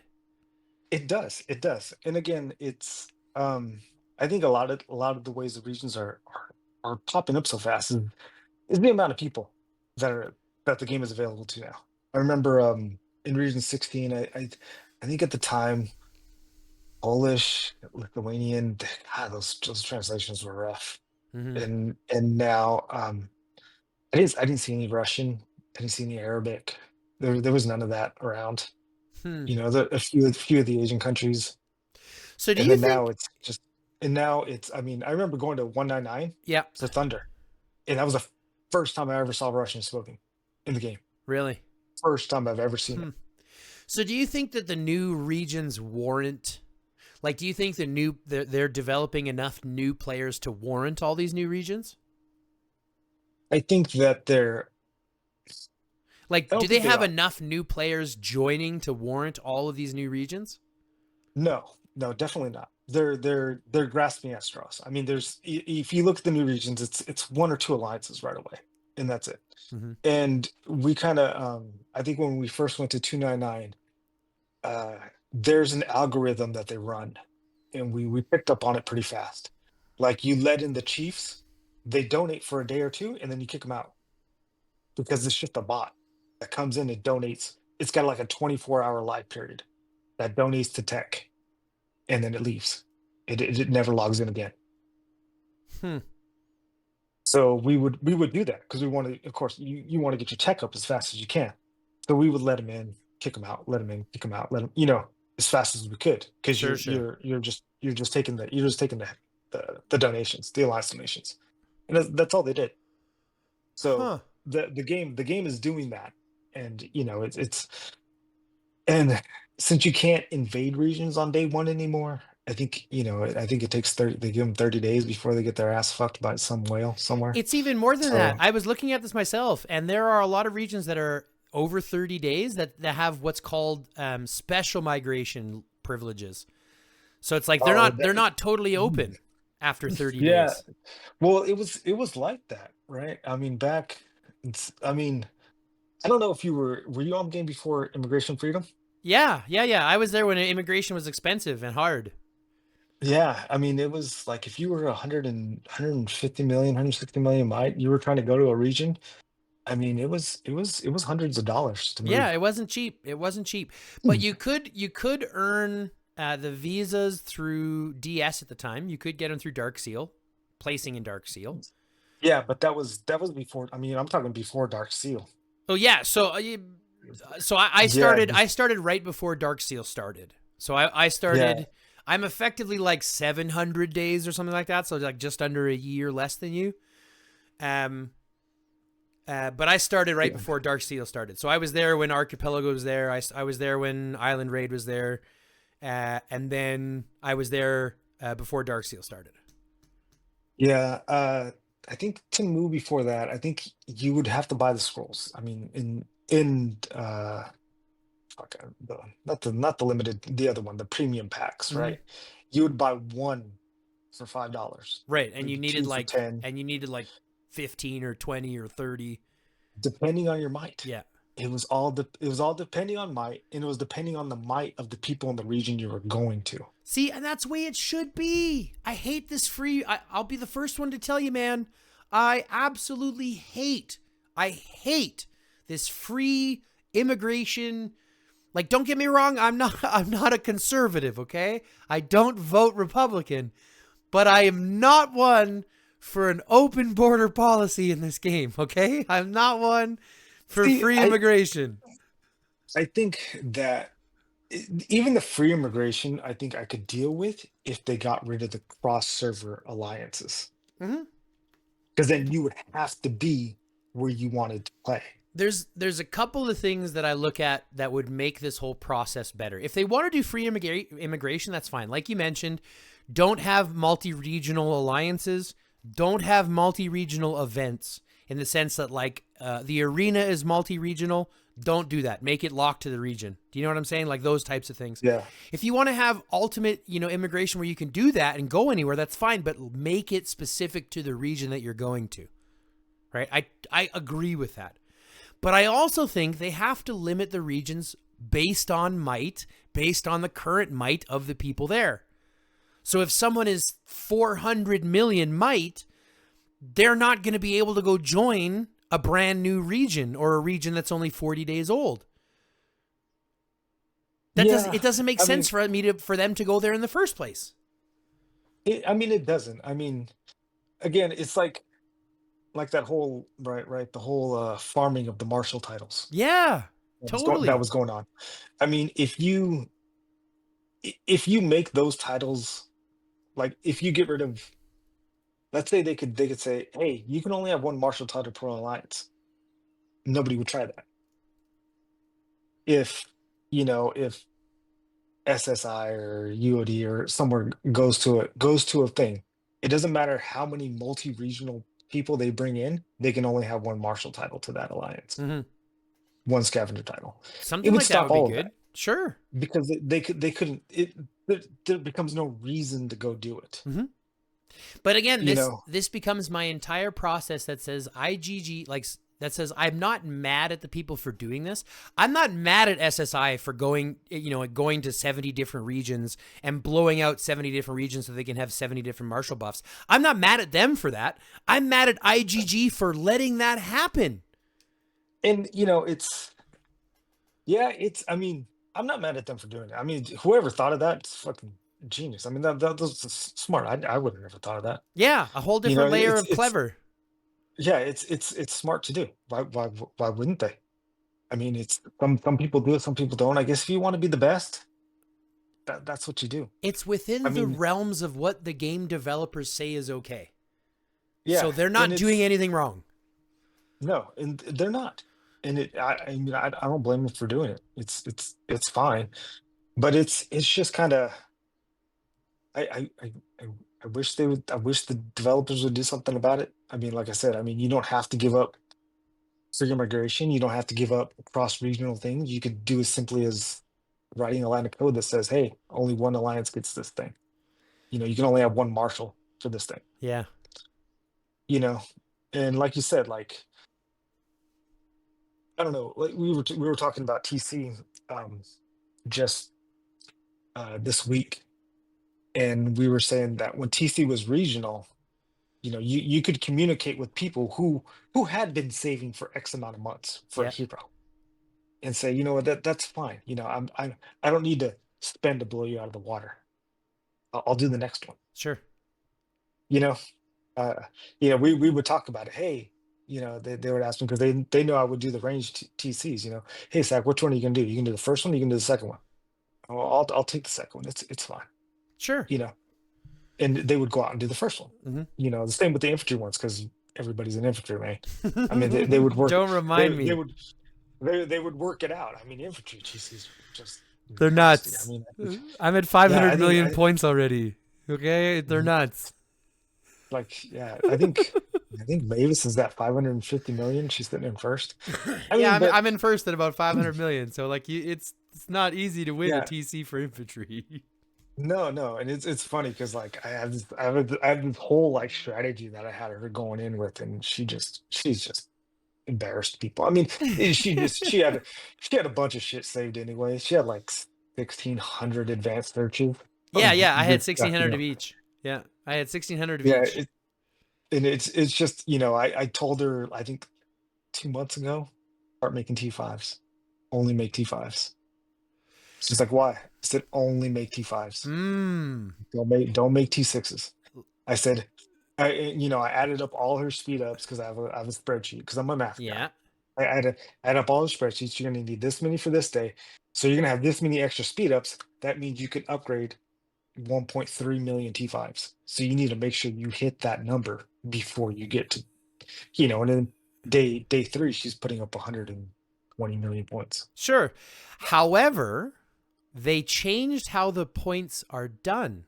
it does. It does. And again, it's I think a lot of the ways the regions are popping up so fast is the amount of people that the game is available to now. I remember in region 16, I think at the time Polish, Lithuanian, God, those translations were rough. Mm-hmm. And now I didn't see any Russian, I didn't see any Arabic. There was none of that around. Hmm. You know, few of the Asian countries. So do And you then now think? it's just and now it's I mean, I remember going to 199 Yeah, to Thunder. And that was the first time I ever saw Russian spoken in the game. really. First time I've ever seen Hmm. it. So do you think that the new regions warrant? Like, do you think they're developing enough new players to warrant all these new regions? I think that I Like, do don't they think they have are. enough new players joining to warrant all of these new regions? No, no, definitely not. They're grasping at straws. I mean, if you look at the new regions, it's one or two alliances right away, and that's it. Mm-hmm. And we kind of I think when we first went to 299, uh there's an algorithm that they run, and we picked up on it pretty fast. Like, you let in the chiefs, they donate for a day or two, and then you kick them out because it's just a bot that comes in and donates. It's got like a 24-hour live period that donates to tech, and then it leaves. It never logs in again. Hmm. So we would do that because we want to. Of course, you want to get your tech up as fast as you can. So we would let them in, kick them out, let them in, kick them out, let them, as fast as we could, because Sure, sure. you're just taking the donations, the alliance donations, and that's all they did. So Huh. the game is doing that, and it's and since you can't invade regions on day one anymore, I think it takes 30. They give them 30 days before they get their ass fucked by some whale somewhere. It's even more than that. So I was looking at this myself, and there are a lot of regions that are over 30 days that have what's called special migration privileges. So it's like they're oh not that, they're not totally open after 30 yeah. days. Well, it was like that, right? I mean, I mean, I don't know if were you on game before immigration freedom? Yeah, yeah, yeah. I was there when immigration was expensive and hard. Yeah, I mean, it was like if you were 150 million, 160 million might, you were trying to go to a region. I mean, it was hundreds of dollars to Yeah, move. it wasn't cheap. It wasn't cheap. But Hmm. you could earn the visas through DS at the time. You could get them through Dark Seal, placing in Dark Seal. Yeah, but that was before. I mean, I'm talking before Dark Seal. Oh yeah, so I Yeah, started I started right before Dark Seal started. So I yeah, started. I'm effectively like 700 days or something like that. So like just under a year less than you. Um. But I started right yeah. before Dark Seal started. So I was there when Archipelago was there. I was there when Island Raid was there. And then I was there before Dark Seal started. Yeah, I think to move before that, I think you would have to buy the scrolls. I mean, in fuck, not the limited, the other one, the premium packs, Mm-hmm. right? You would buy one for $5, Right, and you maybe needed two for like 10, 15 or 20 or 30. depending on your might. Yeah. It was all depending on might, and it was depending on the might of the people in the region you were going to. See, and that's the way it should be. I hate this free. I'll be the first one to tell you, man. I absolutely hate. I hate this free immigration. Like, don't get me wrong. I'm not. I'm not a conservative. Okay, I don't vote Republican, but I am not one for an open border policy in this game. Okay, I'm not one for See, free immigration. I think that even the free immigration, I think I could deal with if they got rid of the cross server alliances, Mm-hmm. because then you would have to be where you wanted to play. There's a couple of things that I look at that would make this whole process better. If they want to do free immigration, that's fine. Like you mentioned, don't have multi-regional alliances, don't have multi-regional events. in the sense that like the arena is multi-regional. Don't do that. Make it locked to the region. Do you know what I'm saying? Like those types of things. Yeah. If you want to have ultimate, immigration where you can do that and go anywhere, that's fine, but make it specific to the region that you're going to. Right? I agree with that. But I also think they have to limit the regions based on might, based on the current might of the people there. So if someone is 400 million might, they're not going to be able to go join a brand new region or a region that's only 40 days old. It doesn't make sense for them to go there in the first place. It doesn't. Again, it's like that whole right the whole farming of the martial titles. Yeah, totally. That was going on. If you make those titles, like if you get rid of, let's say they could say, hey, you can only have one martial title per alliance. Nobody would try that. If SSI or UOD or somewhere goes to a thing, it doesn't matter how many multi-regional people they bring in, they can only have one martial title to that alliance. Mm-hmm. One scavenger title. Something like that would be good. Sure. Because they couldn't. There becomes no reason to go do it. Mm-hmm. But again, this becomes my entire process that says IGG, that says I'm not mad at the people for doing this. I'm not mad at SSI for going to 70 different regions and blowing out 70 different regions so they can have 70 different martial buffs. I'm not mad at them for that. I'm mad at IGG for letting that happen. And I'm not mad at them for doing it. Whoever thought of that is fucking genius. That was smart. I would have never thought of that. Yeah, a whole different layer of clever. Yeah, it's smart to do. Why wouldn't they? It's some people do it, some people don't. I guess if you want to be the best, that's what you do. It's within the realms of what the game developers say is okay. Yeah. So they're not doing anything wrong. No, and they're not. And I don't blame them for doing it. It's fine. But it's just kind of I wish I wish the developers would do something about it. Like I said, you don't have to give up free immigration. You don't have to give up cross-regional things. You could do as simply as writing a line of code that says, hey, only one alliance gets this thing. You can only have one marshal for this thing. Yeah. And like you said, like, I don't know, like we were talking about TC just this week, and we were saying that when TC was regional, you could communicate with people who had been saving for X amount of months for a hero, and say, that's fine. I don't need to spend to blow you out of the water. I'll do the next one. Sure. We would talk about it. Hey, they would ask me because they know I would do the range TCs. Hey, Zach, which one are you gonna do? You can do the first one. You can do the second one. Oh, I'll take the second one. It's fine. Sure. And they would go out and do the first one. Mm-hmm. The same with the infantry ones because everybody's an infantry, man. They would work. Don't remind me. They would work it out. Infantry TCs just they're nuts. I'm at 500 million points already. Okay, they're nuts. Like, yeah, I think Mavis is at 550 million. She's sitting in first. I'm in first at about 500 million. So like, it's not easy to win a TC for infantry. No, and it's funny because like I have this whole like strategy that I had her going in with, and she's just embarrassed people. She had a bunch of shit saved anyway. She had like 1,600 advanced searches. Yeah, I had 1,600 of each. Yeah, I had 1,600 of each. It's just I told her I think 2 months ago, start making T5s. Only make T5s. She's like, why? I said, only make T5s. Don't make T6s. I said, I added up all her speed ups because I have a spreadsheet because I'm a math guy. I add up all the spreadsheets. You're gonna need this many for this day, so you're gonna have this many extra speed ups. That means you can upgrade 1.3 million T5s. So you need to make sure you hit that number before you get to, and then day 3, she's putting up 120 million points. Sure. However, they changed how the points are done.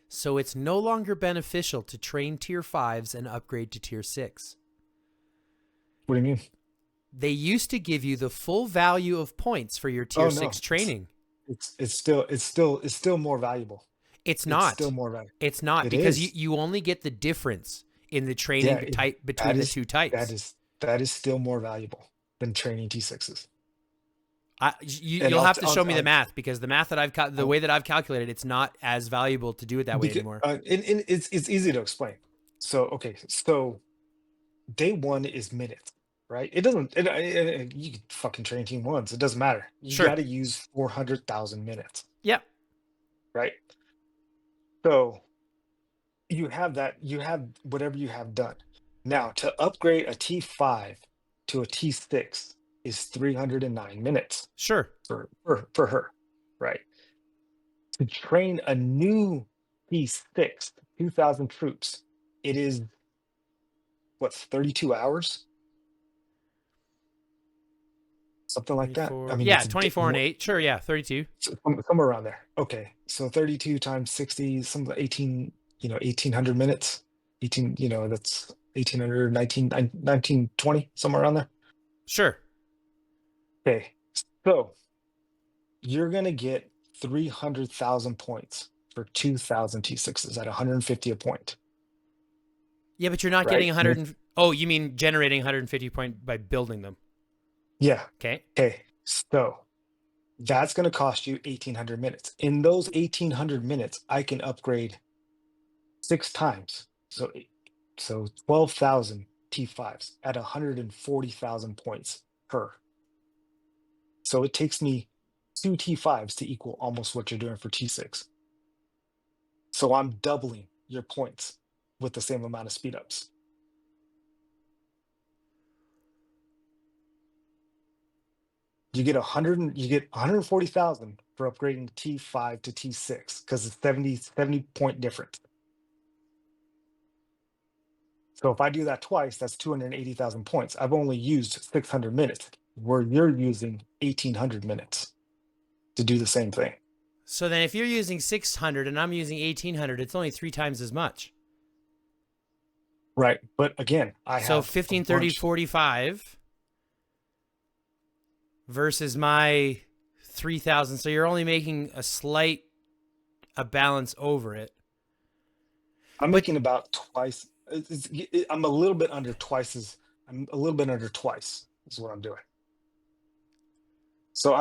So it's no longer beneficial to train tier 5s and upgrade to tier 6. What do you mean? They used to give you the full value of points for your tier Oh 6 no, training. it's still more valuable. It's It's still not. more valuable. It's not It because is. you only get the difference in the Yeah, training type that between the is two that types. is that is still more valuable than training T6s. And You'll have to show me the math because the math that the I'll way that I've calculated, it's not as valuable to do it that way because anymore. and it's easy to explain. So okay, so day one is minutes, right? It doesn't. You can fucking train team once. It doesn't matter. You got Sure. to use 400,000 minutes, Yeah. right? So you have that. You have whatever you have done. Now to upgrade a T5 to a T6 is 309 minutes Sure. for her, right? To train a new T6, 2,000 troops, it is what 32 hours, something like that. I 24. mean, Yeah, it's 24 and 8. Sure, yeah, 32. somewhere around there. Okay, so 32 times 60, some 18, 1800 minutes. 18, that's 1800, 1920, somewhere around there. Sure. Okay, so you're gonna get 300,000 points for 2,000 T6s at 150 a point, Yeah, but you're not getting right? 100 oh, you mean generating 150 point by building them. Yeah. Okay. Okay, so that's going to cost you 1,800 minutes. In those 1,800 minutes, I can upgrade 6 times. So 12,000 T5s at 140,000 points per. So it takes me 2 T5s to equal almost what you're doing for T6. So I'm doubling your points with the same amount of speed ups. You get 140,000 for upgrading T5 to T6 because it's 70 point difference. So if I do that twice, that's 280,000 points. I've only used 600 minutes, where you're using 1,800 minutes to do the same thing. So then if you're using 600 and I'm using 1800, it's only 3 times as much. Right. But again, I So have a 15, 30, bunch. 45 versus my 3000. So you're only making a balance over it. I'm But making about twice. I'm a little bit under twice I'm a little bit under twice is what I'm doing. So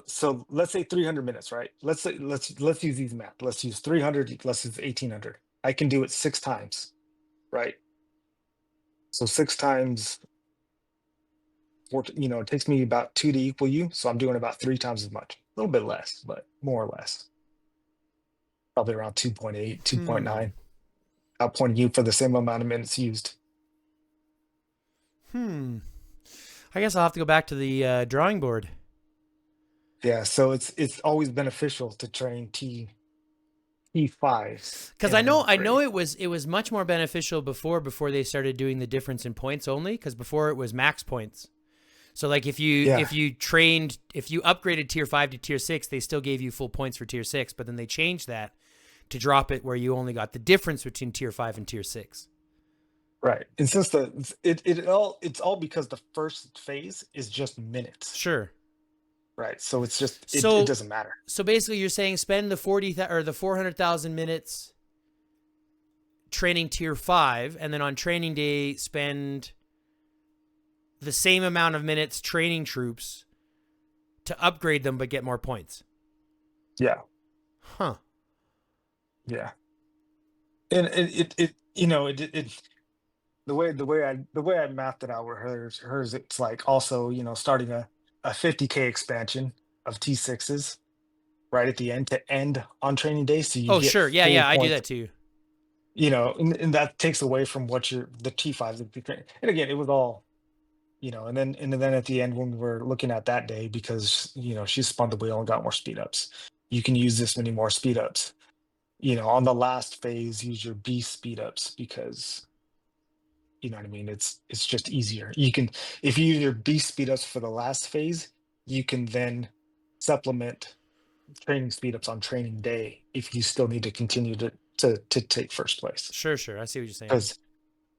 so let's say 300 minutes, right? Let's use these math. Let's use 300, let's use 1,800. I can do it 6 times, right? So 6 times it takes me about 2 to equal you. So I'm doing about 3 times as much, a little bit less, but more or less, probably around 2.8, 2.9, outpointing you for the same amount of minutes used. I guess I'll have to go back to the drawing board. Yeah. So it's always beneficial to train T5s Because and I then know upgrade. it was much more beneficial before they started doing the difference in points only. Because before it was max points. So like if you Yeah. upgraded tier 5 to tier 6, they still gave you full points for tier 6, but then they changed that to drop it where you only got the difference between tier 5 and tier 6. Right. And since it's all because the first phase is just minutes, Sure. right? So it's just it So doesn't matter. so basically you're saying spend the 40 or the 400,000 minutes training tier 5 and then on training day spend the same amount of minutes training troops to upgrade them but get more points. Yeah. Huh. Yeah. And the way I mapped it out with hers it's like also starting a 50K expansion of T6s right at the end to end on training day, so you Oh, get sure. Yeah, full yeah, I do points. that too. And that takes away from what the T5s would be. And again, it was all and then at the end when we were looking at that day, because she spun the wheel and got more speed ups, you can use this many more speed ups. On the last phase, use your B speed ups because you know what I mean. It's just easier. You can If you use your B speed ups for the last phase, you can then supplement training speed ups on training day if you still need to continue to take first place. Sure, sure. I see what you're saying. Because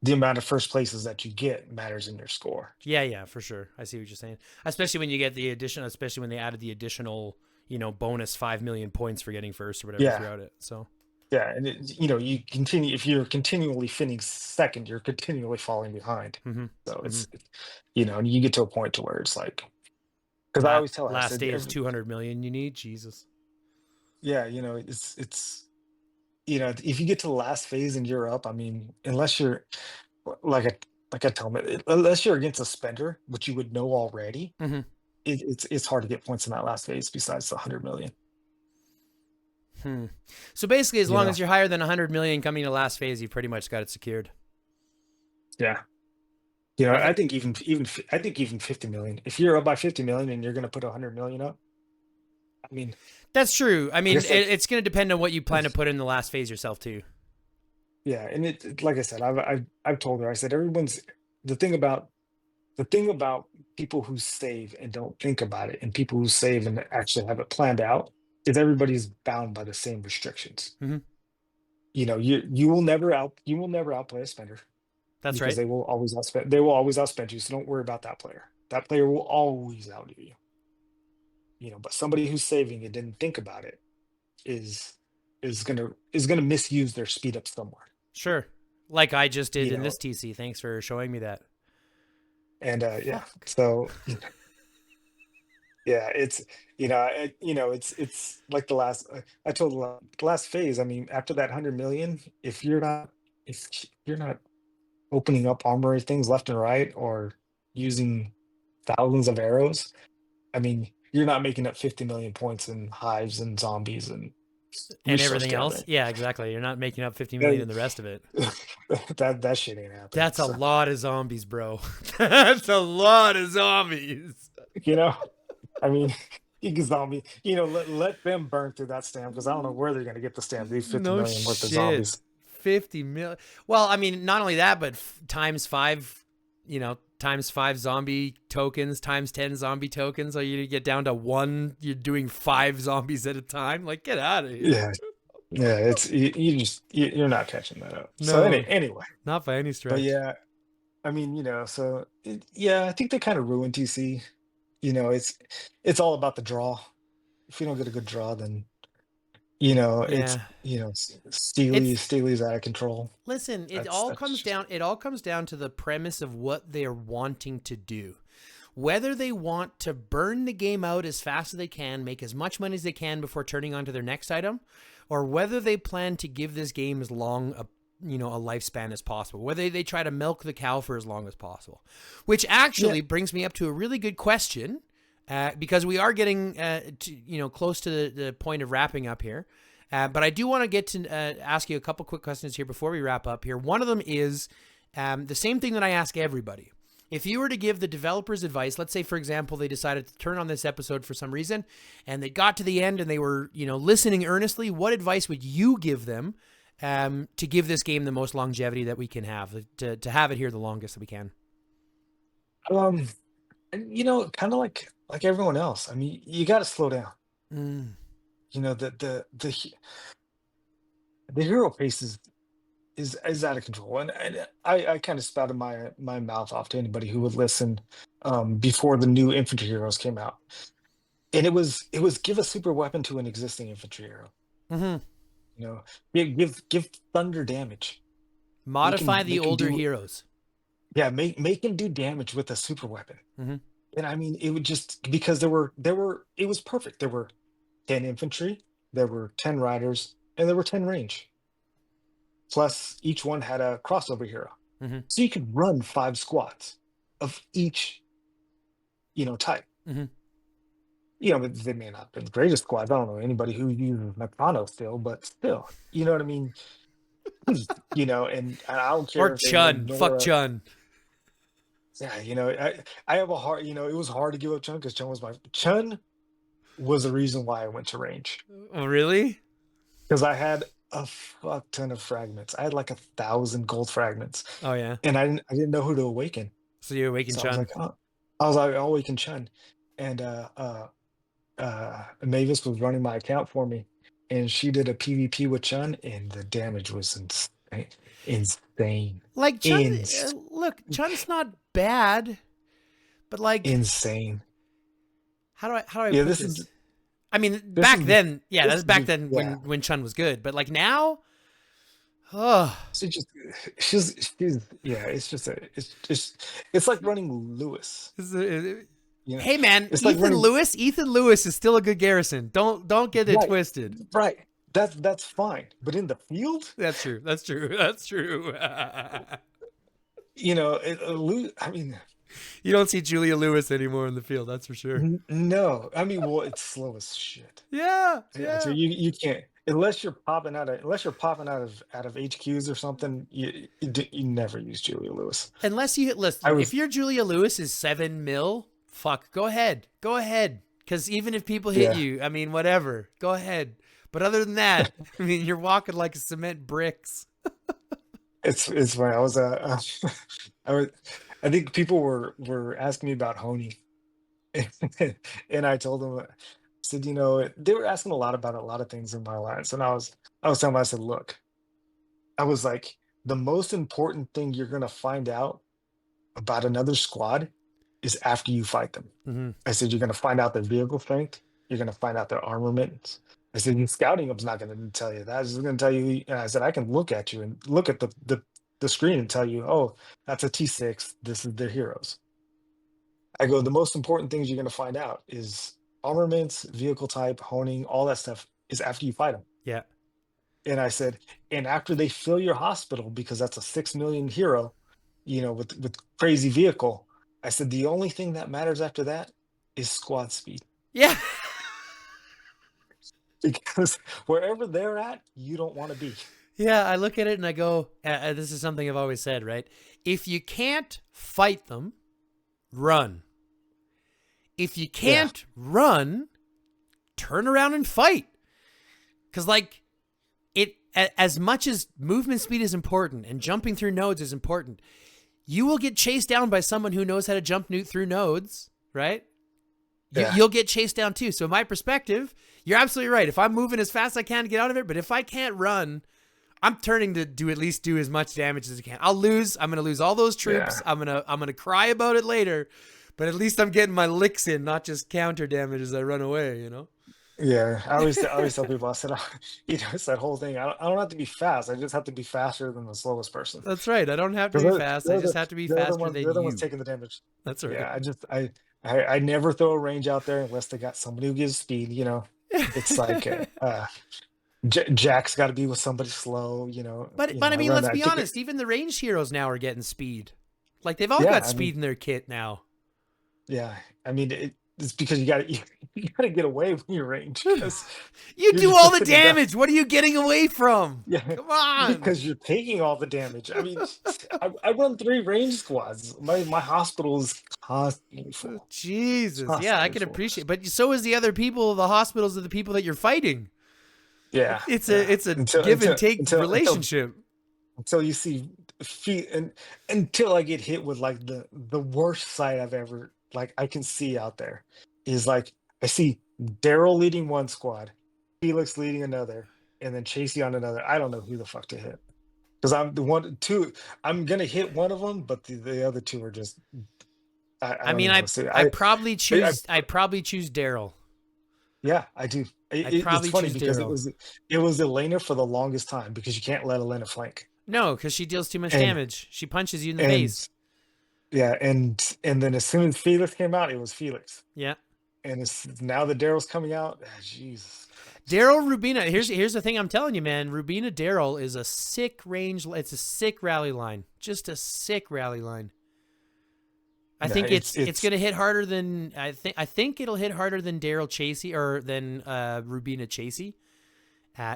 the amount of first places that you get matters in your score. Yeah, yeah, for sure. I see what you're saying. Especially when you get the addition, especially when they added the additional, bonus 5 million points for getting first or whatever Yeah. throughout it. So Yeah, and you continue if you're continually finishing second, you're continually falling behind. hmm So hmm and you get to a point to where it's like, because I always tell her, I last said, day is 200 million. You need Jesus. yeah, it's if you get to the last phase and you're up, I mean, unless you're like I like I tell them, unless you're against a spender, which you would know already, hmm it's hard to get points in that last phase besides the 100 million. Hmm. So basically, as You long know, as you're higher than 100 million coming to last phase, you pretty much got it secured. yeah. Well, I think even 50 million. If you're up by 50 million and you're going to put 100 million up, I mean, that's true. I like I mean, said, it's going to depend on what you plan to put in the last phase yourself too. yeah, and like I said, I've told her. I said the thing about the thing about people who save and don't think about it, and people who save and actually have it planned out, is everybody's bound by the same restrictions. hmm You will never outplay a spender That's because right. they will always outspend you. So don't worry about that player. That player will always outdo you. But somebody who's saving and didn't think about it is is gonna misuse their speed up somewhere. Sure. Like I just did You in know, this TC. Thanks for showing me that. and yeah, Fuck. so yeah, it's like the last. I told the last phase. I mean, after that 100 million, if you're not opening up armory things left and right or using thousands of arrows, I mean, you're not making up 50 million points in hives and zombies and And resource everything else. gathering. Yeah, exactly. You're not making up 50 million That in the rest of it. that shit ain't happening. That's a So lot of zombies, bro. That's a lot of zombies. you know, I mean, you can zombie. Let them burn through that stamp because I don't know where they're gonna get the stamp. These 50 No million worth of shit. zombies. 50 million. Well, I mean, not only that, but times five, times five zombie tokens, times 10 zombie tokens. So you get down to one, you're doing 5 zombies at a time. Like, get out of here. Yeah, yeah. It's you're not catching that up. So No, anyway, not by any but stretch. yeah, I mean, yeah, I think they kind of ruined TC. It's all about the draw. If you don't get a good draw, then it's Yeah. It's Steely's out of control. Listen, That's just it all comes down to the premise of what they're wanting to do. Whether they want to burn the game out as fast as they can, make as much money as they can before turning on to their next item, or whether they plan to give this game as long a lifespan as possible. Whether they try to milk the cow for as long as possible. Which yeah. actually brings me up to a really good question, because we are getting close to the point of wrapping up here. But I do want to get to ask you a couple quick questions here before we wrap up here. One of them is the same thing that I ask everybody. If you were to give the developers advice, let's say, for example, they decided to turn on this episode for some reason and they got to the end and they were, listening earnestly, what advice would you give them to give this game the most longevity that we can have, to have it here the longest that we can? Um, and kind of like everyone else. I mean, you got to slow down. Mm. The hero pace is out of control, and I kind of spouted my mouth off to anybody who would listen before the new infantry heroes came out, and it was give a super weapon to an existing infantry hero. Mm-hmm. Give thunder damage. Make Modify him the make him older do heroes. Yeah, make him do damage with a super weapon. Mm-hmm. And I mean, it would just because it was perfect. There were 10 infantry, there were 10 riders, and there were 10 range. Plus, each one had a crossover hero. Mm-hmm. So you could run 5 squads of each, type. Mm-hmm. They may not be the greatest squads. I don't know anybody who uses Meccano still, but still, you know what I mean? And I don't Or care if they made Chun. Fuck Nora. Chun. Yeah, I have a hard, it was hard to give up Chun because Chun was the reason why I went to range. Oh, really? Because I had a fuck ton of fragments. I had like 1,000 gold fragments, Oh, yeah. and I didn't know who to awaken. So you awaken So Chun. I was like, I'll awaken Chun, and Mavis was running my account for me, and she did a PvP with Chun, and the damage was Right? Insane. Like Chun, Ins look, Chun's not bad, but like, insane. how do I Yeah, put this is this? I mean, this back is the then, yeah, this that's is back the then yeah. when Chun was good, but like now, oh, She just she's yeah, it's like running Lewis. this is- You know, hey man, it's like running Ethan Lewis is still a good Garrison. Don't get it right, twisted. right. That's fine. But in the field, That's true. That's true. That's true. I mean, You don't see Julia Lewis anymore in the field. That's for sure. no. I mean, well, it's slow as shit. Yeah. Yeah, so Yeah. you can't unless you're popping out of HQs or something. You never use Julia Lewis. Unless you I listen, if was your Julia Lewis is 7 mil, fuck, go ahead. Go ahead. Because even if people hit yeah. you, I mean, whatever. Go ahead. But other than that, I mean, you're walking like a cement bricks. It's funny. I was I think people were asking me about Honey, and I told them, I said, they were asking a lot about a lot of things in my alliance, and I was telling them, I said, look, I was like, the most important thing you're gonna find out about another squad is after you fight them. Mm-hmm. I said, you're gonna find out their vehicle strength, you're gonna find out their armament. I said, your scouting up's not gonna tell you that. It's just gonna tell you, and I said, I can look at you and look at the screen and tell you, oh, that's a T6, this is their heroes. I go, the most important things you're gonna find out is armaments, vehicle type, honing, all that stuff is after you fight them. Yeah. And I said, and after they fill your hospital, because that's a 6 million hero, with crazy vehicle. I said, the only thing that matters after that is squad speed. Yeah. Because wherever they're at, you don't want to be. Yeah. I look at it and I go, this is something I've always said, right? If you can't fight them, run. If you Yeah. can't run, turn around and fight. Because, like, as much as movement speed is important and jumping through nodes is important, you will get chased down by someone who knows how to jump through nodes, right? Yeah. You'll get chased down too. So my perspective, you're absolutely right. If I'm moving as fast as I can to get out of it, but if I can't run, I'm turning to at least do as much damage as I can. I'm going to lose all those troops. Yeah. I'm going to cry about it later, but at least I'm getting my licks in, not just counter damage as I run away, you know? Yeah. I always tell people, I said, it's that whole thing. I don't have to be fast. I just have to be faster than the slowest person. That's right. I don't have to Because be fast. I they're just the have to be they're the faster ones than they're the ones you. taking the damage. That's right. Yeah, I never throw a range out there unless they got somebody who gives speed. It's like Jack's got to be with somebody slow. But I I mean, run let's that. I be think honest. Even the ranged heroes now are getting speed. Like they've all yeah. got I mean, speed in their kit now. yeah. I mean, it's because you gotta get away from your range because You you're do just all the sitting down. damage. What are you getting away from? Yeah, Come on. because you're taking all the damage. I mean, I run 3 range squads. My hospital is constantly full. Jesus. Yeah, I Constantly can full. appreciate. But so is the other people. The hospitals are the people that you're fighting. Yeah, It's yeah. a Until give and until take until until relationship. until you see feet and until I get hit with like the worst sight I've ever like I can see out there is like I see Daryl leading one squad, Felix leading another, and then Chasey on another. I don't know who the fuck to hit because I'm the one two. I'm gonna hit one of them, but the other two are just I I don't mean, even I want to say. I probably I choose I probably choose Daryl. yeah I do. I'd It's probably funny choose because it Daryl. was it was Elena for the longest time because you can't let Elena flank No, because she deals too much and damage. She punches you in the and face. yeah, and then as soon as Felix came out, it was Felix. Yeah. And it's now that Daryl's coming out. Jesus Christ. Daryl Rubina. Here's the thing I'm telling you, man. Rubina Daryl is a sick range. It's a sick rally line. Just a sick rally line. I Yeah, think it's it's gonna hit harder than I think it'll hit harder than Daryl Chasey or than Rubina Chasey.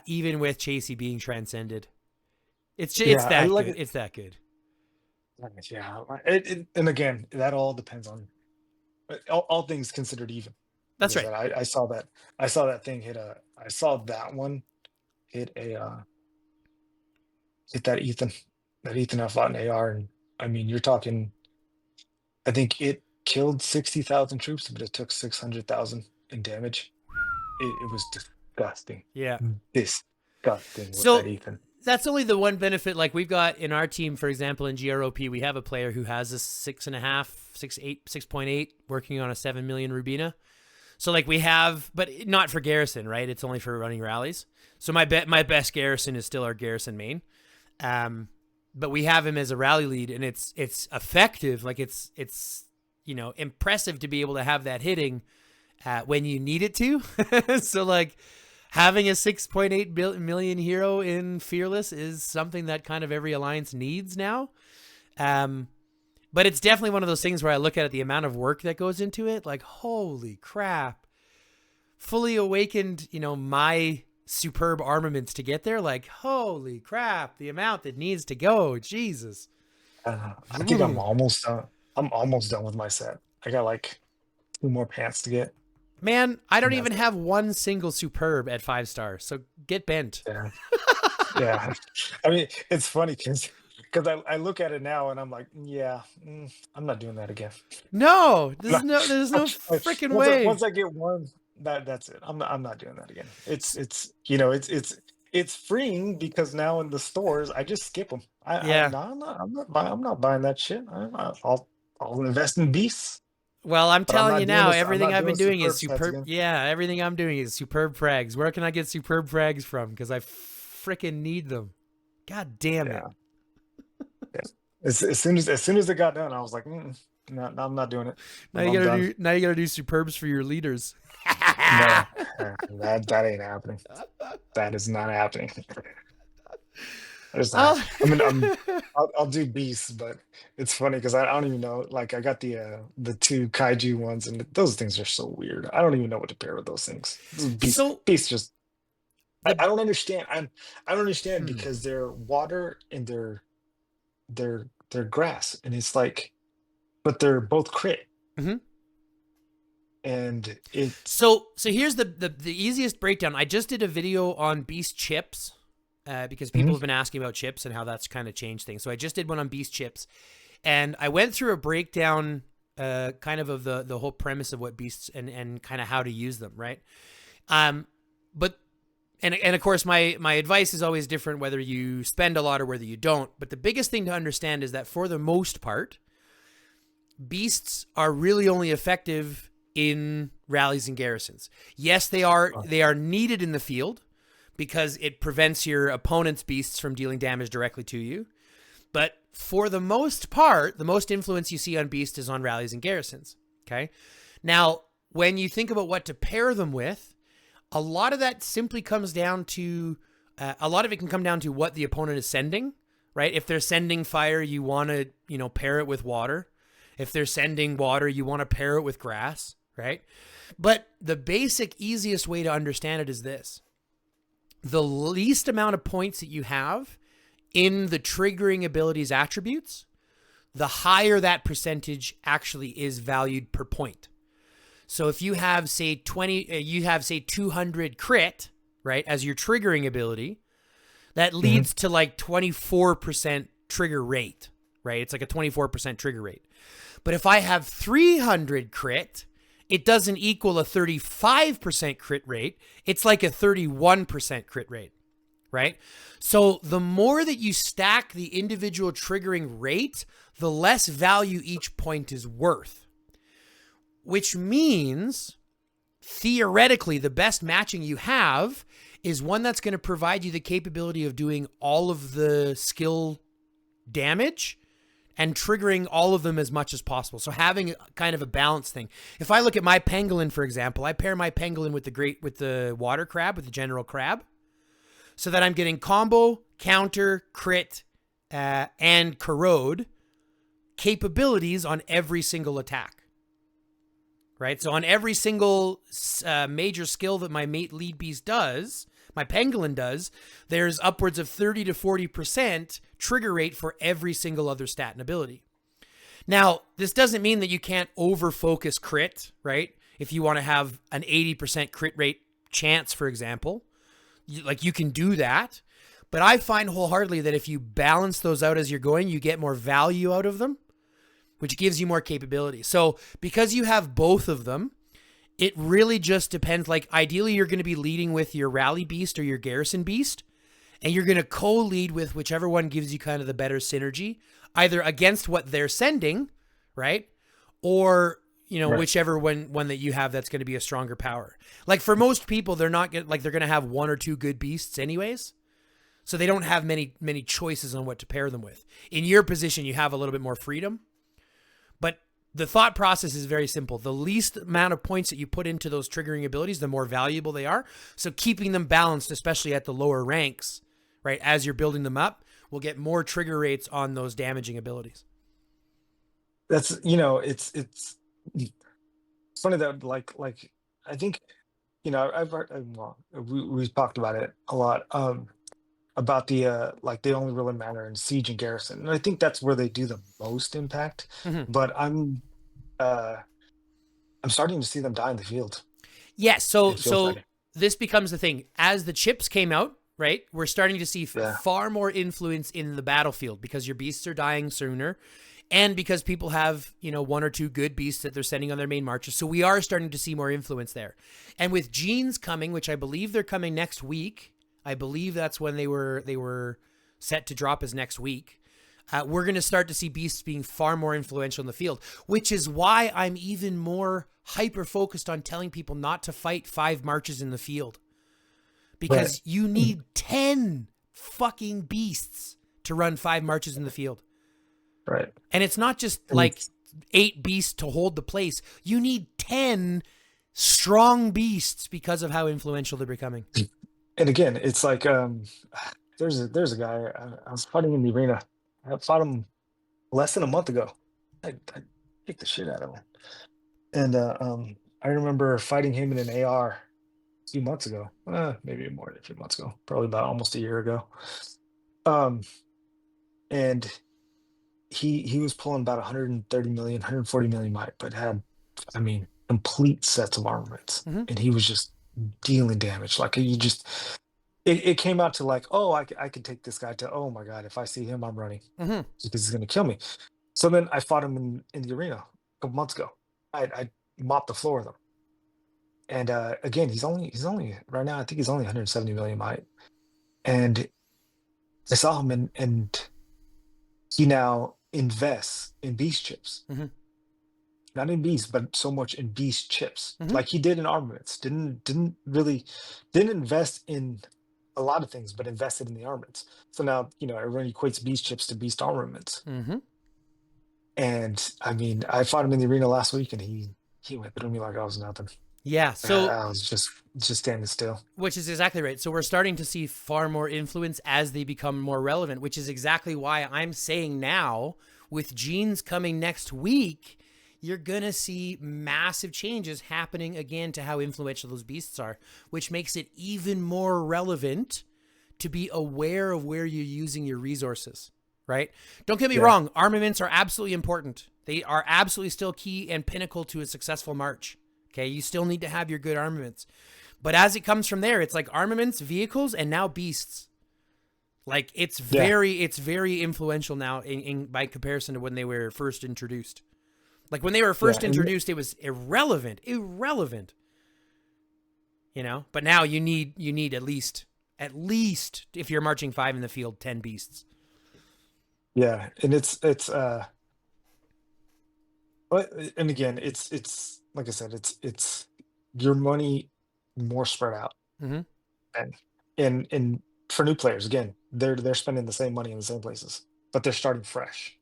Even with Chasey being transcended. It's yeah, I that like good. it. It's that good. Yeah, and again, that all depends on all things considered even. That's Is right. that I saw that thing I saw that one hit hit that Ethan I fought in AR, and I mean you're talking. I think it killed 60,000 troops, but it took 600,000 in damage. It was disgusting, Yeah. disgusting with that So Ethan. that's only the one benefit. Like we've got in our team, for example, in GROP, we have a player who has a 6.5, 6.8, 6.8 working on a 7 million Rubina. So like we have, but not for Garrison, right? It's only for running rallies. So my best Garrison is still our Garrison main. But we have him as a rally lead, and it's effective. Like it's impressive to be able to have that hitting when you need it to. So like having a 6.8 million hero in Fearless is something that kind of every alliance needs now. But it's definitely one of those things where I look at it, the amount of work that goes into it, like, holy crap. Fully awakened, my superb armaments to get there, like, holy crap, the amount that needs to go, Jesus. I think I'm almost done. I'm almost done with my set. I got like 2 more pants to get. Man, I don't even have one single superb at 5 stars, so get bent. Yeah. Yeah. I mean, it's funny because I look at it now and I'm like, yeah, I'm not doing that again. No, there's no freaking way. Once I get one, that's it. I'm not doing that again. It's freeing because now in the stores I just skip them. I'm not buying that shit. I'll invest in beasts. Well, I'm telling you now, everything I've been doing is superb. Yeah, everything I'm doing is superb frags. Where can I get superb frags from? Because I freaking need them. God damn it. Yeah. As soon as it got done, I was like, no, I'm not doing it. Now you gotta do superbs for your leaders. No, that ain't happening. That is not happening. I'll do beasts, but it's funny because I don't even know. Like I got the 2 kaiju ones, and those things are so weird. I don't even know what to pair with those things. Beasts just. I don't understand. I don't understand because they're water and they're grass, and it's like, but they're both crit. Mm-hmm. And it's so here's the easiest breakdown. I just did a video on beast chips because people have been asking about chips and how that's kind of changed things. So I just did one on beast chips, and I went through a breakdown kind of the whole premise of what beasts and kind of how to use them, right? But of course my advice is always different whether you spend a lot or whether you don't. But the biggest thing to understand is that for the most part, beasts are really only effective in rallies and garrisons. Yes, they are needed in the field because it prevents your opponent's beasts from dealing damage directly to you. But for the most part, the most influence you see on beasts is on rallies and garrisons. Okay. Now, when you think about what to pair them with, a lot of that simply comes down to, a lot of it can come down to what the opponent is sending, right? If they're sending fire, you want to, pair it with water. If they're sending water, you want to pair it with grass, right? But the basic, easiest way to understand it is this. The least amount of points that you have in the triggering abilities attributes, the higher that percentage actually is valued per point. So if you have, say, 200 crit, right, as your triggering ability, that leads to like 24% trigger rate, right? It's like a 24% trigger rate. But if I have 300 crit, it doesn't equal a 35% crit rate. It's like a 31% crit rate, right? So the more that you stack the individual triggering rate, the less value each point is worth. Which means, theoretically, the best matching you have is one that's going to provide you the capability of doing all of the skill damage and triggering all of them as much as possible. So having kind of a balanced thing. If I look at my pangolin, for example, I pair my pangolin with the water crab, with the general crab, so that I'm getting combo, counter, crit, and corrode capabilities on every single attack. Right? So on every single major skill that my mate lead beast does, my pangolin does, there's upwards of 30 to 40% trigger rate for every single other stat and ability. Now, this doesn't mean that you can't over-focus crit, right? If you want to have an 80% crit rate chance, for example, you can do that. But I find wholeheartedly that if you balance those out as you're going, you get more value out of them, which gives you more capability. So because you have both of them, it really just depends. Like ideally, you're going to be leading with your rally beast or your garrison beast. and you're going to co-lead with whichever one gives you kind of the better synergy, either against what they're sending, right? Or, Right. whichever one that you have that's going to be a stronger power. Like for most people, they're not like they're going to have one or two good beasts anyways. So they don't have many choices on what to pair them with. In your position, you have a little bit more freedom. But the thought process is very simple. The least amount of points that you put into those triggering abilities, the more valuable they are. So keeping them balanced, especially at the lower ranks, right, as you're building them up, will get more trigger rates on those damaging abilities. That's it's funny that I think well, we've talked about it a lot, about the like they only really matter in siege and garrison, and I think that's where they do the most impact. Mm-hmm. But uh I'm starting to see them die in the field. Yes. So It feels so like. this becomes the thing. As the chips came out, right, we're starting to see Yeah. far more influence in the battlefield because your beasts are dying sooner, and because people have one or two good beasts that they're sending on their main marches. So we are starting to see more influence there. And with genes coming, which I believe they're coming next week, I believe that's when they were set to drop as next week. We're going to start to see beasts being far more influential in the field, which is why I'm even more hyper focused on telling people not to fight 5 marches in the field, Right. because you need 10 fucking beasts to run 5 marches in the field. Right. And it's not just And like 8 beasts to hold the place. You need 10 strong beasts because of how influential they're becoming. and again, it's like there's a guy I was fighting in the arena. I fought him less than a month ago. I kicked the shit out of him. And I remember fighting him in an AR a few months ago. Maybe more than a few months ago, probably about almost a year ago. Um, and he was pulling about 130 million, 140 million might, but had, I mean, complete sets of armaments, Mm-hmm. and he was just dealing damage. Like you just, it came out to like, oh, I could take this guy to, oh my god, if I see him, I'm running Mm-hmm. because he's gonna kill me. So then I fought him in the arena a couple months ago. I mopped the floor with him. And again, he's only right now. I think he's only 170 million might. And I saw him, and he now invests in beast chips, Mm-hmm. not in beast, but so much in beast chips, Mm-hmm. like he did in armaments. Didn't invest in a lot of things, but invested in the armaments. So now everyone equates beast chips to beast armaments. Mm-hmm. And I mean, I fought him in the arena last week, and he went through me like I was nothing. Yeah. So, I was just standing still. which is exactly right. So we're starting to see far more influence as they become more relevant, which is exactly why I'm saying now, with genes coming next week, you're going to see massive changes happening again to how influential those beasts are, which makes it even more relevant to be aware of where you're using your resources, right? Don't get me Yeah. wrong, armaments are absolutely important. They are absolutely still key and pinnacle to a successful march. Okay, you still need to have your good armaments. But as it comes from there, it's like armaments, vehicles, and now beasts. Like Yeah. it's very influential now in by comparison to when they were first introduced. Like when they were Yeah. first introduced, it was irrelevant. But now you need at least if you're marching 5 in the field, 10 beasts. Yeah. And but and again, it's like I said, it's your money more spread out. Mm-hmm. And for new players, again, they're spending the same money in the same places, but they're starting fresh.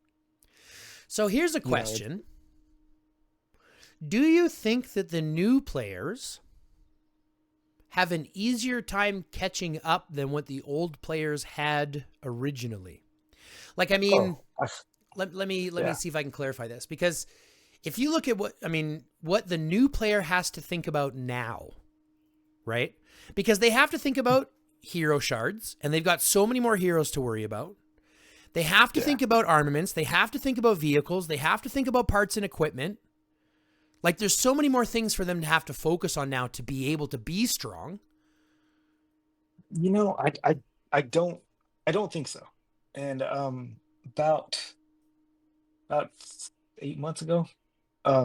So here's a You know, it, question: do you think that the new players have an easier time catching up than what the old players had originally? Like, I mean, oh, let me yeah, see if I can clarify this, because if you look at what the new player has to think about now, right? Because they have to think about hero shards, and they've got so many more heroes to worry about. They have to yeah. think about armaments, they have to think about vehicles, they have to think about parts and equipment. Like, there's so many more things for them to have to focus on now to be able to be strong. You know, I don't I don't think so. And about about 8 months ago, I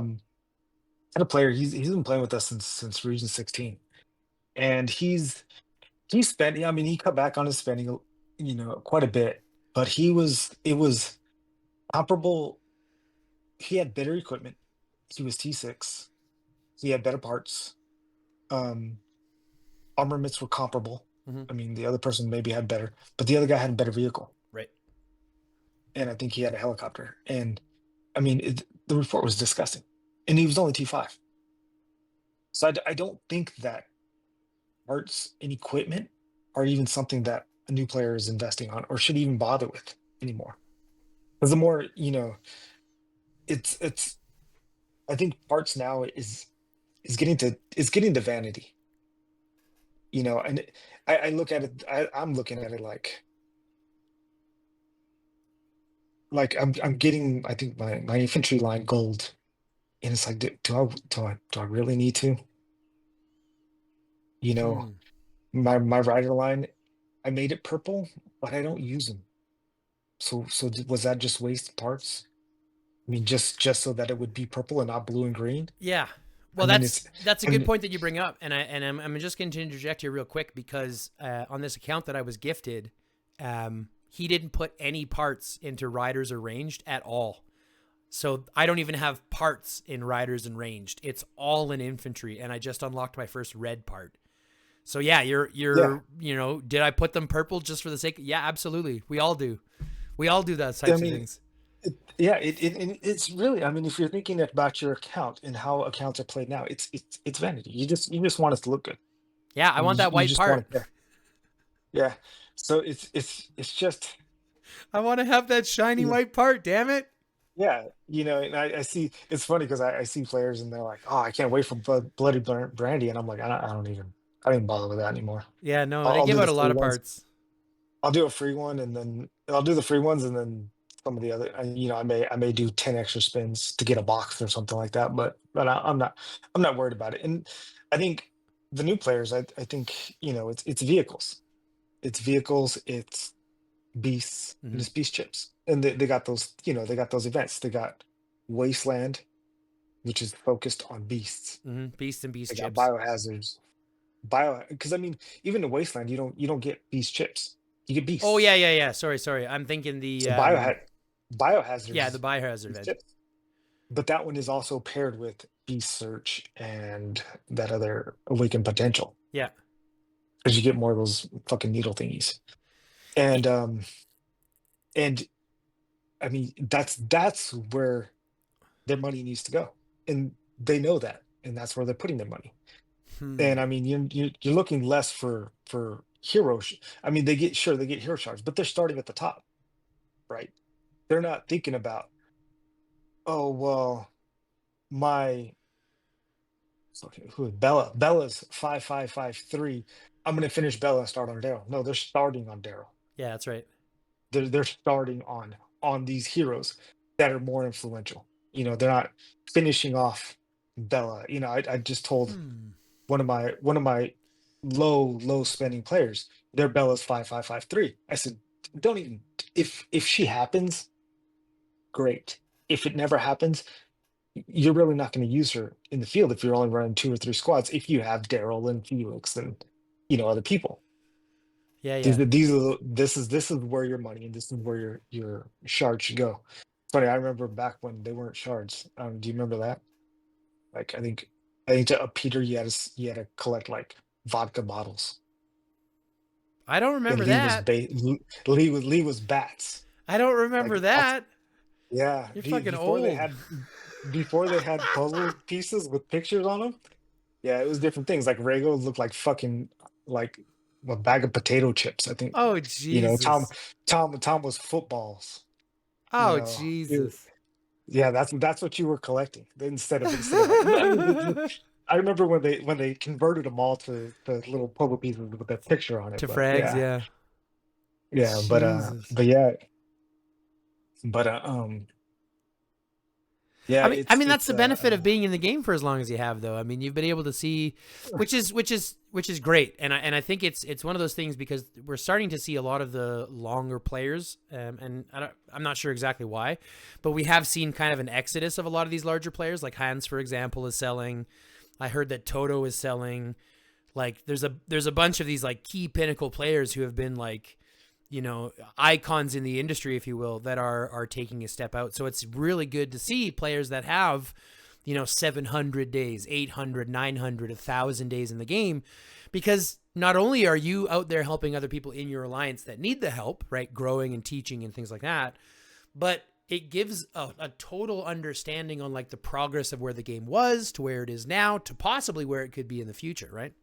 had a player. He's been playing with us since Region 16, and he's he spent. I mean, he cut back on his spending, quite a bit, but it was comparable. He had better equipment. He was T6. He had better parts. Um, Armaments were comparable. Mm-hmm. I mean, the other person maybe had better, but the other guy had a better vehicle, Right. and I think he had a helicopter. And I mean, the report was disgusting, and he was only T5. So I don't think that parts and equipment are even something that a new player is investing on or should even bother with anymore. Because the more, it's I think parts now is getting to vanity, and I look at it, I'm looking at it like I'm getting, I think, my infantry line gold, and it's like, do I really need to? You know, Hmm. my rider line, I made it purple, but I don't use them. So was that just waste parts? I mean, just so that it would be purple and not blue and green. Yeah. I Well, mean, that's a I good mean, point that you bring up, and I'm just going to interject here real quick because on this account that I was gifted, he didn't put any parts into riders or ranged at all. So I don't even have parts in riders and ranged. It's all in infantry, and I just unlocked my first red part. So yeah, yeah, did I put them purple just for the sake? Yeah, absolutely. We all do. We all do those I types of mean, things. yeah, it's really. I mean, if you're thinking about your account and how accounts are played now, it's vanity. You just want it to look good. Yeah, I want that You white just want part. it there. Yeah. So it's just, I want to have that shiny yeah, white part. Damn it. yeah. And I see, it's funny because I see players and they're like, oh, I can't wait for Bloody Brandy, and I'm like, I don't even bother with that anymore. Yeah, no, I'll, they I'll give do the out a free lot of ones. parts. I'll do a free one, and then I'll do the free ones, and then some of the other. I may do 10 extra spins to get a box or something like that. But I'm not worried about it. And I think the new players, I think, it's vehicles, it's beasts, and Hmm. it's beast chips, and they got those. They got those events. They got Wasteland, which is focused on beasts. Beast and beast They got chips. biohazards, because I mean, even in Wasteland, you don't get beast chips. You get Oh yeah, beasts. yeah, yeah. Sorry. I'm thinking So the biohazards yeah, the is biohazard beast event. chips, but that one is also paired with beast search and that other awakened potential, Yeah. because you get more of those fucking needle thingies. Y- And and I mean, that's where their money needs to go, and they know that, and that's where they're putting their money. And I Hmm. mean, you're looking less for heroes. I mean, they get hero shards, but they're starting at the top, right? They're not thinking about, oh well, my okay, who is Bella? Bella's 5553. I'm gonna finish Bella and start on Daryl. No, they're starting on Daryl. Yeah, that's right. They're starting on these heroes that are more influential. They're not finishing off Bella. I just told Hmm. one of my low spending players, their Bella's 5553. I said, don't even, if she happens, great. If it never happens, you're really not going to use her in the field if you're only running 2 or 3 squads. If you have Daryl and Felix and other people, Yeah, yeah. this is where your money and this is where your shards should go. Funny, I remember back when they weren't shards. Do you remember that? Like, I think to Peter, you had to collect like vodka bottles, I don't and remember Lee was that. bait. Lee was bats. I don't remember Like, that. yeah, You're fucking before they old. had puzzle pieces with pictures on them. Yeah, it was different things. Like Rego looked like fucking, like a bag of potato chips. I think, Oh Tom Jesus. Tom was footballs. You Oh know, it- Jesus. yeah, that's what you were collecting instead of like. I mean, I remember when they converted them all to little puzzle pieces with that picture on it. To But frags, yeah, yeah. yeah, Jesus. but but yeah, I it's mean that's it's the benefit of being in the game for as long as you have, though. I mean, you've been able to see, which is great, and I think it's one of those things because we're starting to see a lot of the longer players, and I'm not sure exactly why, but we have seen kind of an exodus of a lot of these larger players. Like Hans, for example, is selling. I heard that Toto is selling. Like there's a bunch of these like key pinnacle players who have been like, icons in the industry, if you will, that are taking a step out. So it's really good to see players that have, 700 days, 800, 900, 1,000 days in the game, because not only are you out there helping other people in your alliance that need the help, right, growing and teaching and things like that, but it gives a total understanding on like the progress of where the game was to where it is now to possibly where it could be in the future, right?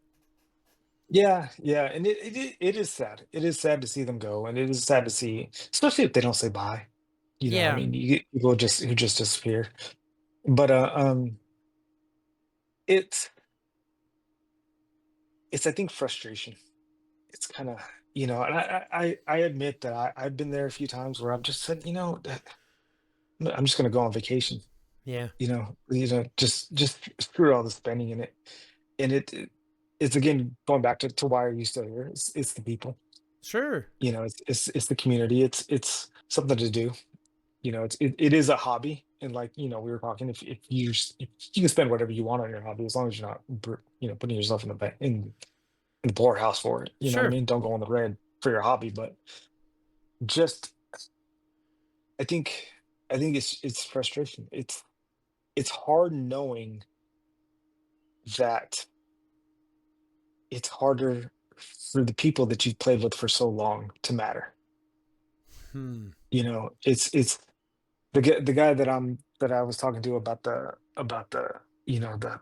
Yeah, yeah, and it is sad. It is sad to see them go, and it is sad to see, especially if they don't say bye. I Yeah, mean, you get people who just disappear. But it's I think frustration. It's kind of and I admit that I've been there a few times where I've just said, I'm just gonna go on vacation. yeah, Just screw all the spending in it, and it's again going back to why are you still here? It's the people. sure, It's the community. It's something to do. It is a hobby, and like we were talking, if you can spend whatever you want on your hobby as long as you're not putting yourself in the poorhouse for it. You know what I sure. mean? Don't go on the red for your hobby, but just I think it's frustration. It's hard knowing that it's harder for the people that you've played with for so long to matter. Hmm. It's the guy that I was talking to about the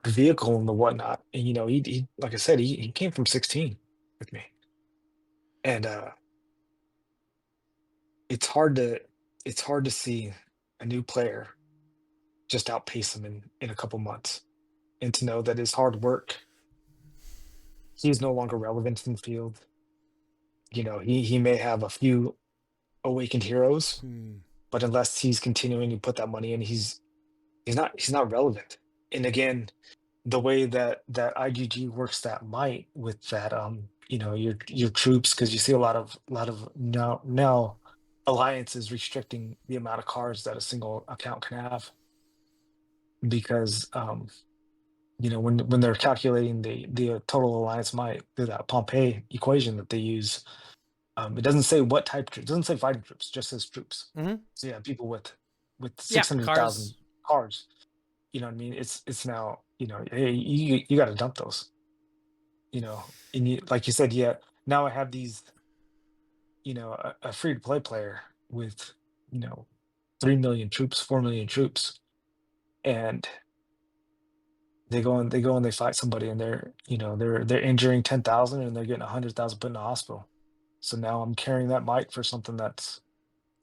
vehicle and the whatnot. And he like I said, he came from 16 with me. And it's hard to see a new player just outpace him in a couple months, and to know that his hard work, he's no longer relevant in the field. He may have a few awakened heroes, Hmm. but unless he's continuing to put that money in, he's not relevant. And again, the way that IGG works that might with that your troops, because you see a lot of now alliances restricting the amount of cards that a single account can have, because when they're calculating the total alliance might through that Pompeii equation that they use, it doesn't say what type troops, it doesn't say fighting troops, just says troops. Mm-hmm. So yeah, people with Yeah, 600,000 cars. cards. You know what I mean? It's now, hey, you got to dump those. And like you said, yeah, now I have these, a free to play player with, you know 3 million troops, 4 million troops, and they go and they fight somebody, and they're injuring 10,000, and they're getting 100,000 put in the hospital. So now I'm carrying that mic for something that's,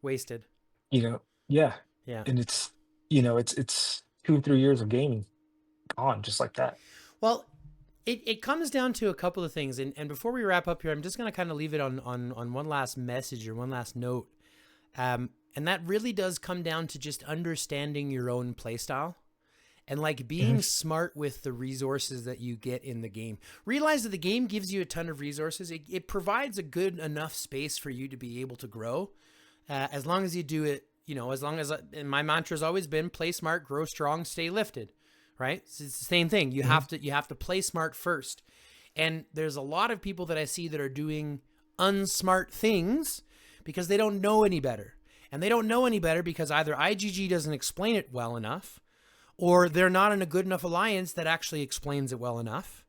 Wasted. yeah, Yeah. and it's 2 or 3 years of gaming gone just like that. Well, it comes down to a couple of things, and before we wrap up here, I'm just gonna kind of leave it on one last message or one last note. And that really does come down to just understanding your own playstyle and like being Mhm. smart with the resources that you get in the game. Realize that the game gives you a ton of resources. It provides a good enough space for you to be able to grow, as long as you do it. As long as and my mantra has always been play smart, grow strong, stay lifted. Right? It's the same thing. Mhm. You have to play smart first. And there's a lot of people that I see that are doing unsmart things because they don't know any better. And they don't know any better because either IGG doesn't explain it well enough, or they're not in a good enough alliance that actually explains it well enough,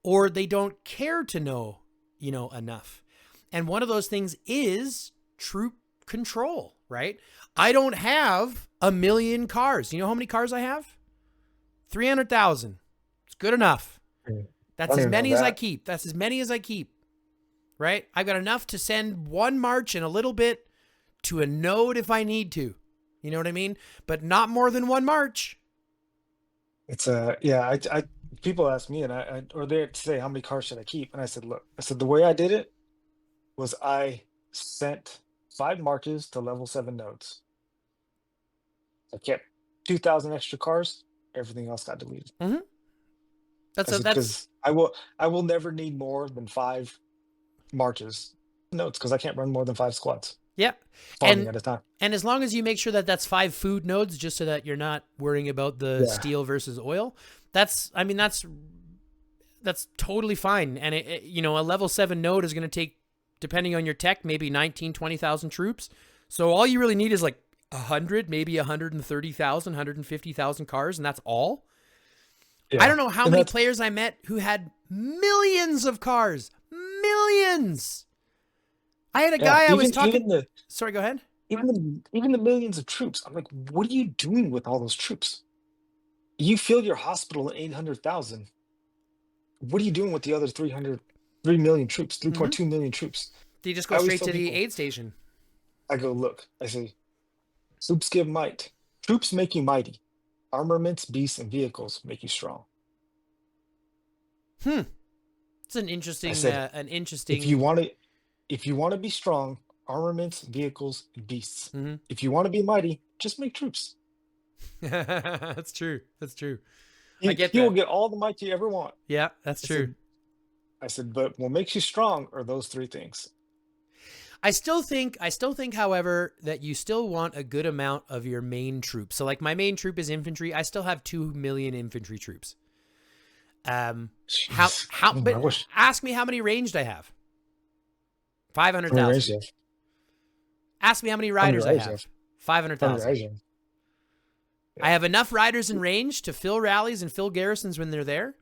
or they don't care to know, enough. And one of those things is troop control, right? I don't have 1,000,000 cars. You know how many cars I have? 300,000. It's good enough. Mm. I That's don't as even know many as I that. keep. That's as many as I keep, right? I've got enough to send one march and a little bit to a node if I need to. You know what I mean? But not more than one march. It's yeah. People ask me, and or they say how many cars should I keep, and I said, look, I said the way I did it was I sent 5 marches to level 7 nodes. I kept 2,000 extra cars. Everything else got deleted. Mm-hmm. I said That's because I will never need more than 5 marches nodes, because I can't run more than 5 squads yeah. farming And at a time. as long as you make sure that that's 5 food nodes, just so that you're not worrying about the Yeah. steel versus oil, that's that's totally fine. And you know, a level 7 node is going to take, depending on your tech, maybe 19, 20,000 troops. So all you really need is like 100, maybe 130,000, 150,000 cars, and that's all. I Yeah, don't know how and many that's players I met who had millions of cars. Millions. I had a yeah. guy I was Even talking. Sorry, go ahead. even the millions of troops. I'm like, what are you doing with all those troops? You fill your hospital at 800,000. What are you doing with the other 3 million troops, Mm-hmm. 3.2 million troops? Do you just I go always straight tell to the people, aid station? I go, look, I say, troops give might. Troops make you mighty. Armaments, beasts, and vehicles make you strong. Hmm. It's I said, an if you interesting. want to, if you want to be strong, armaments, vehicles, and beasts. Mm-hmm. If you want to be mighty, just make troops. That's true. That's true. I You, get you will that. get all the might you ever want. Yeah, that's I true. said, but what makes you strong are those three things. I still think, however, that you still want a good amount of your main troops. So, like, my main troop is infantry. I still have 2 million infantry troops. Jeez. I But wish. ask me how many ranged I have. Five hundred How many range thousand. do you have? Ask me how many How many riders I riders do you have? have. Five hundred How many thousand. riders do you have? I Yeah. have enough riders in range to fill rallies and fill garrisons when they're there.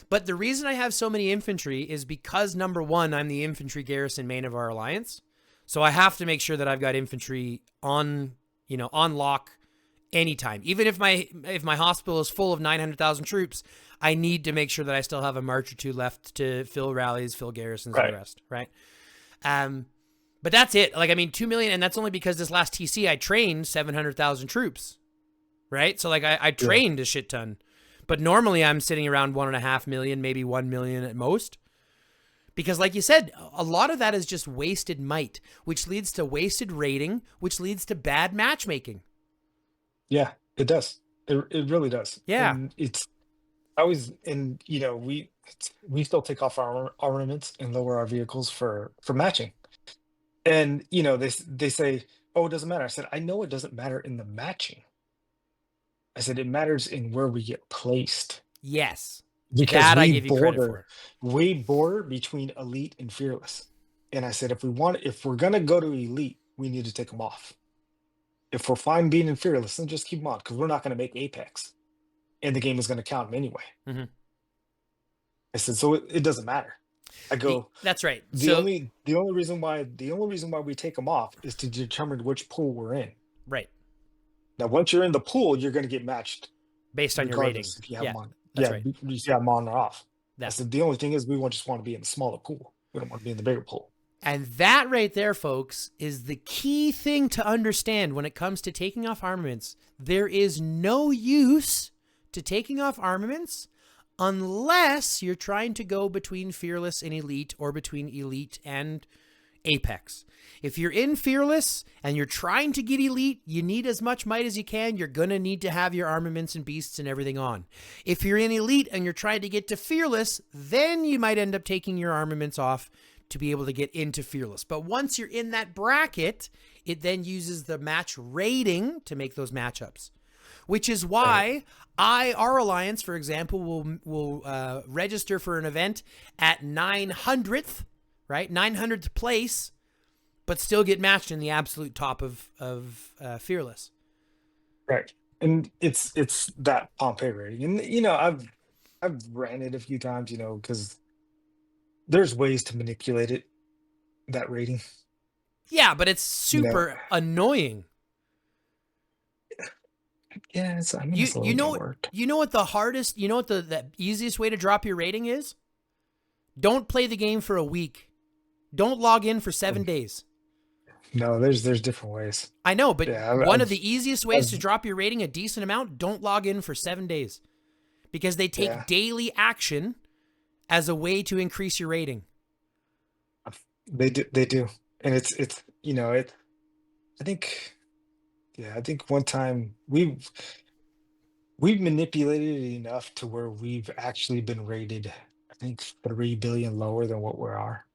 But the reason I have so many infantry is because, number one, I'm the infantry garrison main of our alliance. So I have to make sure that I've got infantry on, on lock anytime. Even if my hospital is full of 900,000 troops, I need to make sure that I still have a march or two left to fill rallies, fill garrisons, and the Right. rest, right? But that's it. Like, I mean, 2 million, and that's only because this last TC I trained 700,000 troops, right? So, like, I Yeah. trained a shit ton. But normally I'm sitting around 1.5 million, maybe 1 million at most. Because, like you said, a lot of that is just wasted might, which leads to wasted rating, which leads to bad matchmaking. Yeah, it does. It really does. Yeah. And it's always, and we still take off our armaments and lower our vehicles for matching. And they say, oh, it doesn't matter. I said, I know it doesn't matter in the matching. I said it matters in where we get placed Yes. because That I give you credit for. we border between elite and fearless. And I said, if we're gonna go to elite, we need to take them off. If we're fine being in fearless, then just keep them on because we're not going to make apex, and the game is going to count them anyway. Mm-hmm. I said, so it doesn't matter. I go, That's right. the only reason why we take them off is to determine which pool we're in. Right. Now, once you're in the pool, you're going to get matched Based on your rating. regardless if you have Yeah, them on. that's Yeah, right. you see have them on or off. Yeah. I said the only thing is we just want to be in the smaller pool. We don't want to be in the bigger pool. And that right there, folks, is the key thing to understand when it comes to taking off armaments. There is no use to taking off armaments unless you're trying to go between Fearless and Elite or between Elite and Apex. If you're in Fearless and you're trying to get Elite, you need as much might as you can. You're going to need to have your armaments and beasts and everything on. If you're in Elite and you're trying to get to Fearless, then you might end up taking your armaments off to be able to get into Fearless. But once you're in that bracket, it then uses the match rating to make those matchups, which is why our alliance, for example, will register for an event at 900th, right? 900th place, but still get matched in the absolute top of Fearless. Right. And it's that Pompeii rating. And I've ran it a few times, because there's ways to manipulate that rating. Yeah, but it's super annoying. Yeah, it's a little bit of work. You know what the easiest way to drop your rating is? Don't play the game for a week. Don't log in for 7 days. No, there's different ways. I know, but one of the easiest ways I've- to drop your rating a decent amount, don't log in for 7 days. Because they take daily action as a way to increase your rating. They do. And it's I think one time we've manipulated it enough to where we've actually been rated, I think, 3 billion lower than what we are.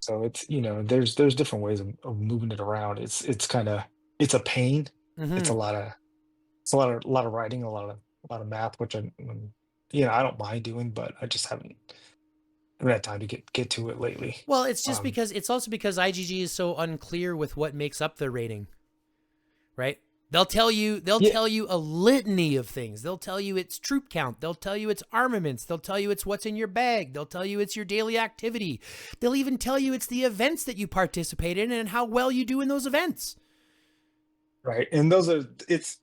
So it's there's different ways of moving it around. It's a pain. Mm-hmm. It's a lot of writing, a lot of math, which I don't mind doing, but I just haven't had time to get to it lately. Well, it's just Um, because it's also because IGG is so unclear with what makes up their rating, right? They'll yeah, tell you a litany of things. They'll tell you it's troop count, they'll tell you it's armaments, they'll tell you it's what's in your bag, they'll tell you it's your daily activity. They'll even tell you it's the events that you participate in and how well you do in those events. right. And those are it's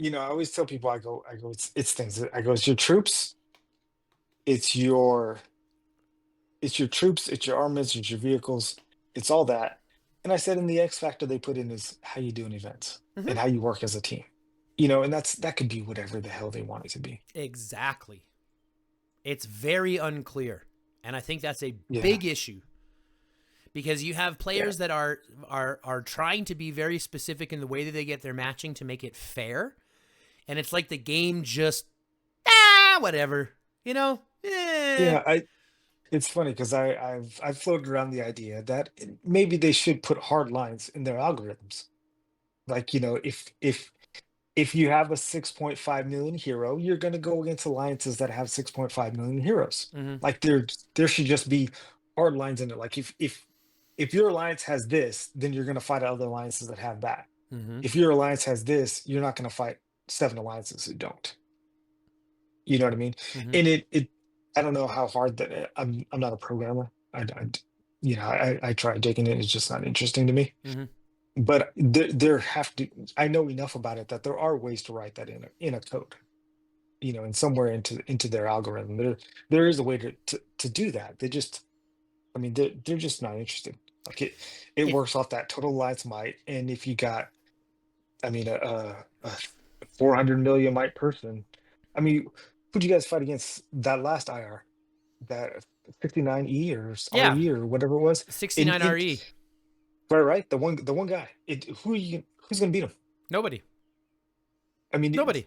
I always tell people it's things. I go, it's your troops, it's your it's your troops, it's your armaments, it's your vehicles, it's all that. And I said, in the X factor they put in is how you do in events Mm-hmm. and how you work as a team. And that could be whatever the hell they want it to be. Exactly. It's very unclear. And I think that's a Yeah. big issue because you have Yeah. players that are trying to be very specific in the way that they get their matching to make it fair. And it's like the game just whatever. You know? Eh. Yeah, it's funny because I've floated around the idea that maybe they should put hard lines in their algorithms. Like, if you have a 6.5 million hero, you're going to go against alliances that have 6.5 million heroes. Mm-hmm. Like, there should just be hard lines in it. Like, if your alliance has this, then you're going to fight other alliances that have that. Mm-hmm. If your alliance has this, you're not going to fight 7 alliances who don't. You know what I mean? Mm-hmm. And it I don't know how hard that I'm not a programmer. I try digging it. It's just not interesting to me. Mm-hmm. But there have to. I know enough about it that there are ways to write that in a code. And somewhere into their algorithm, there is a way to do that. They just, I mean, they're just not interested. Like, it If works off that total alliance might, and if you got, I mean, a 400 million might person. I mean, who'd you guys fight against that last IR? That 59E or yeah, RE or whatever it was. And 69 it RE. right, the one guy. Who's gonna beat him? Nobody. I mean, Nobody.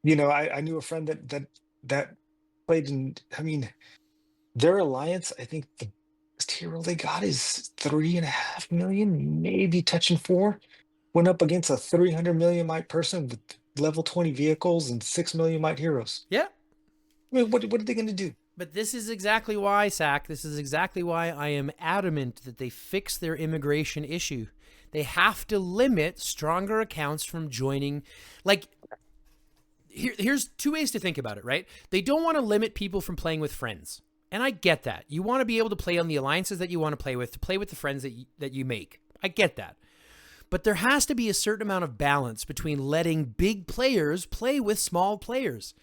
I knew a friend that played in. I mean, their alliance. I think the best hero they got is 3.5 million, maybe touching 4. Went up against a 300 million might person with level 20 vehicles and 6 million might heroes. Yeah. I mean, what are they gonna do? But this is exactly why, Sack, this is exactly why I am adamant that they fix their immigration issue. They have to limit stronger accounts from joining. Like, here's two ways to think about it, right? They don't want to limit people from playing with friends. And I get that. You want to be able to play on the alliances that you want to play with the friends that you make. I get that. But there has to be a certain amount of balance between letting big players play with small players.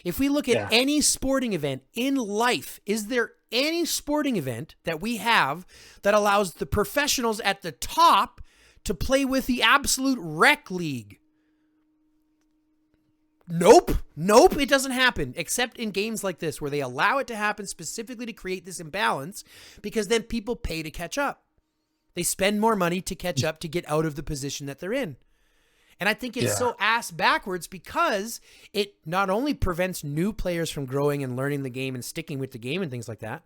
If we look at Yeah. any sporting event in life, is there any sporting event that we have that allows the professionals at the top to play with the absolute rec league? Nope. Nope, it doesn't happen, except in games like this where they allow it to happen specifically to create this imbalance because then people pay to catch up. They spend more money to catch up to get out of the position that they're in. And I think it's Yeah. so ass backwards because it not only prevents new players from growing and learning the game and sticking with the game and things like that,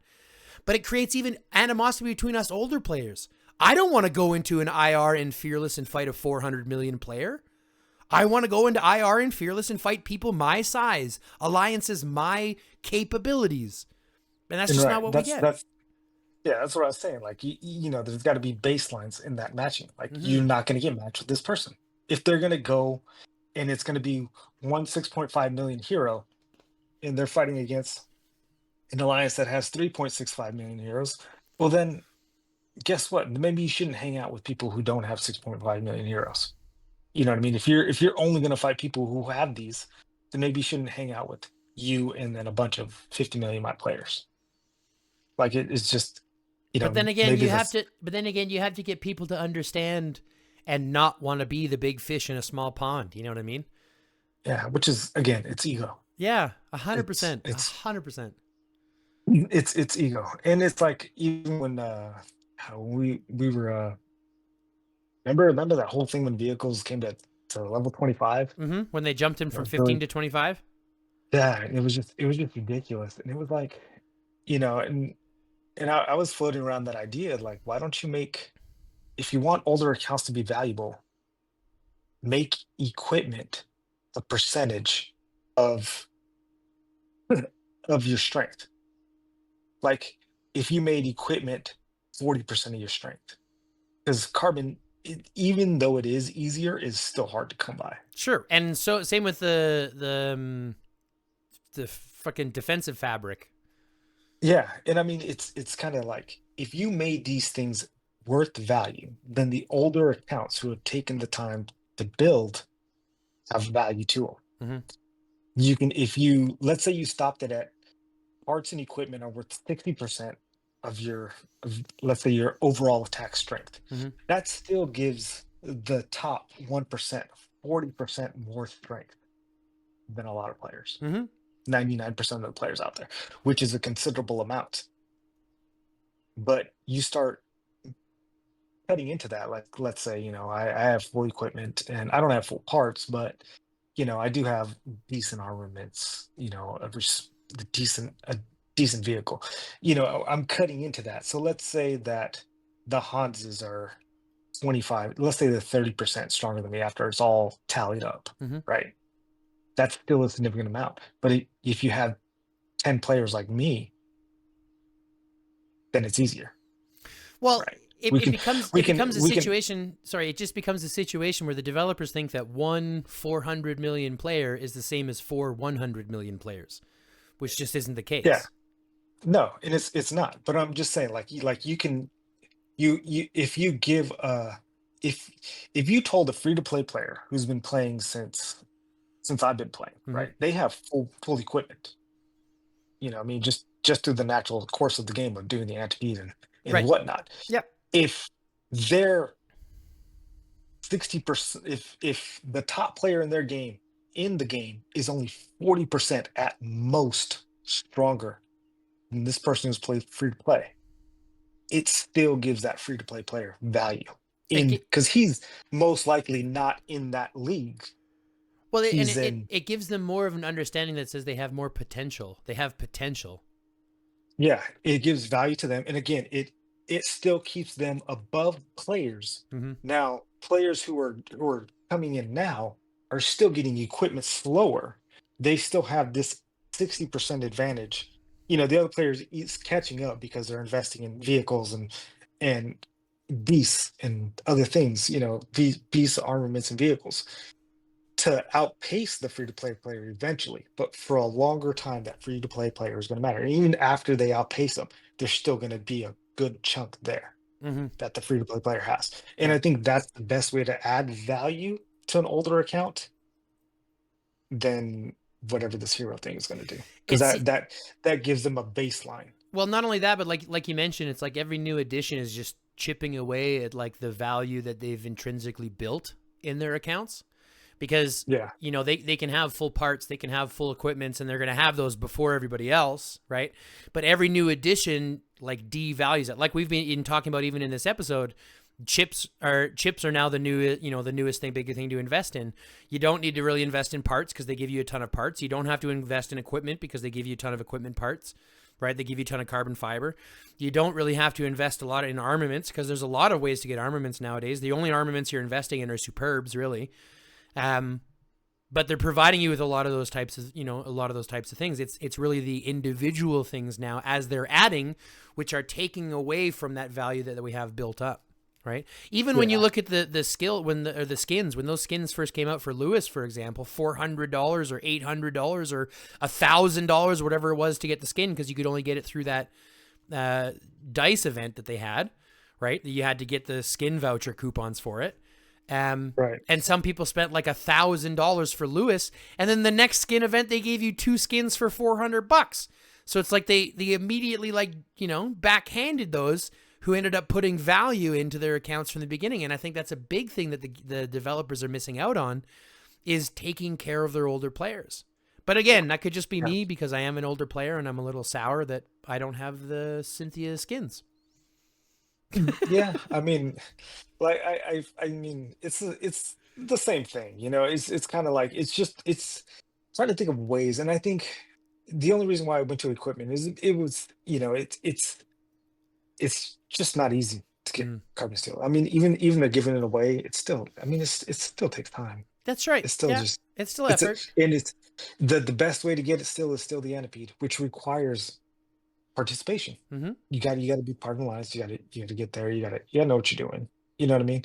but it creates even animosity between us older players. I don't want to go into an IR in Fearless and fight a 400 million player. I want to go into IR in Fearless and fight people my size, alliances my capabilities. And that's And just right. not what we That's get. that's Yeah, that's what I was saying. Like, there's got to be baselines in that matching. Like, Mm-hmm. you're not going to get matched with this person if they're going to go, and it's going to be one 6.5 million hero, and they're fighting against an alliance that has 3.65 million heroes. Well, then guess what? Maybe you shouldn't hang out with people who don't have 6.5 million heroes. You know what I mean? If you're only going to fight people who have these, then maybe you shouldn't hang out with you and then a bunch of 50 million my players. Like, it's just, But then again, maybe you have that's. to. But then again, you have to get people to understand and not want to be the big fish in a small pond. You know what I mean? Yeah, which is, again, it's ego. Yeah, It's 100%, it's 100%. it's ego, and it's like, even when how we were remember that whole thing when vehicles came to level 25. Mm-hmm. When they jumped him from Really, 15 to 25. yeah, it was just ridiculous, and it was like, and I was floating around that idea, like, why don't you make, if you want older accounts to be valuable, make equipment a percentage of of your strength. Like if you made equipment 40% of your strength, because carbon, even though it is easier, is still hard to come by. Sure. And so same with the fucking defensive fabric. Yeah, and I mean it's kind of like if you made these things worth value, then the older accounts who have taken the time to build have value to them. Mm-hmm. You can, if you, let's say you stopped it at parts and equipment are worth 60% of your, let's say your overall attack strength. Mm-hmm. That still gives the top 1% 40% more strength than a lot of players. Mm-hmm. 99% of the players out there, which is a considerable amount. But you start cutting into that, like let's say, I have full equipment and I don't have full parts, but I do have decent armaments, a decent vehicle. I'm cutting into that. So let's say that the Hanses are 25, let's say they're 30% stronger than me after it's all tallied up, Mm-hmm. right? That's still a significant amount. But if you have 10 players like me, then it's easier, Well, right? it, We it can, becomes we it can, becomes a we can, situation. Sorry, it just becomes a situation where the developers think that one 400 million player is the same as four 100 million players, which just isn't the yeah, case. no, and it's not. But I'm just saying, like you can, if you give if if you told a free to play player who's been playing since I've been playing, Mm-hmm. right? They have full equipment. I mean, just through the natural course of the game of doing the anti and Right. whatnot. Yep. If they're 60%, if the top player in the game is only 40% at most stronger than this person who's played free to play, it still gives that free to play player value It, in, because he's most likely not in that league. well, and He's it in, it gives them more of an understanding that says they have more potential. They have potential. yeah, it gives value to them. And again, it still keeps them above players. Mm-hmm. Now, players who are coming in now are still getting equipment slower. They still have this 60% advantage. The other players is catching up because they're investing in vehicles and beasts and other things, these beasts armaments and vehicles to outpace the free to play player eventually. But for a longer time, that free to play player is going to matter. And even after they outpace them, there's still going to be a good chunk there Mm-hmm. that the free to play player has. And Yeah. I think that's the best way to add value to an older account than whatever this hero thing is going to do. Because It's that gives them a baseline. well, not only that, but like you mentioned, it's like every new edition is just chipping away at like the value that they've intrinsically built in their accounts because Yeah. they can have full parts, they can have full equipments, and they're going to have those before everybody else, right? But every new edition like devalues it. Like we've been talking about even in this episode, chips are now the new the newest thing, bigger thing to invest in. You don't need to really invest in parts because they give you a ton of parts. You don't have to invest in equipment because they give you a ton of equipment parts, right? They give you a ton of carbon fiber. You don't really have to invest a lot in armaments because there's a lot of ways to get armaments nowadays. The only armaments you're investing in are superbs, really. But they're providing you with a lot of those types of things. It's really the individual things now as they're adding, which are taking away from that value that we have built up. Right. Even when you Yeah. look at the skill the skins, when those skins first came out for Lewis, for example, $400 or $800 or $1,000, whatever it was to get the skin, because you could only get it through that dice event that they had. Right. You had to get the skin voucher coupons for it. Right. And some people spent like $1,000 for Lewis, and then the next skin event they gave you 2 skins for $400. So it's like they immediately backhanded those who ended up putting value into their accounts from the beginning. And I think that's a big thing that the developers are missing out on, is taking care of their older players. But again, that could just be Yeah. me because I am an older player and I'm a little sour that I don't have the Cynthia skins. Yeah. I mean, like I mean, it's the same thing. It's kind of like it's trying to think of ways. And I think the only reason why I went to equipment is it was it's just not easy to get Mm. carbon steel. I mean, even they're giving it away, it's still, I mean, it still takes time. That's right. It's still Yeah, just it's still it's a, effort. and The best way to get it still is still the Antipede, which requires participation. Mm-hmm. You gotta be part of the lines. You gotta get there. You gotta know what you're doing. You know what I mean?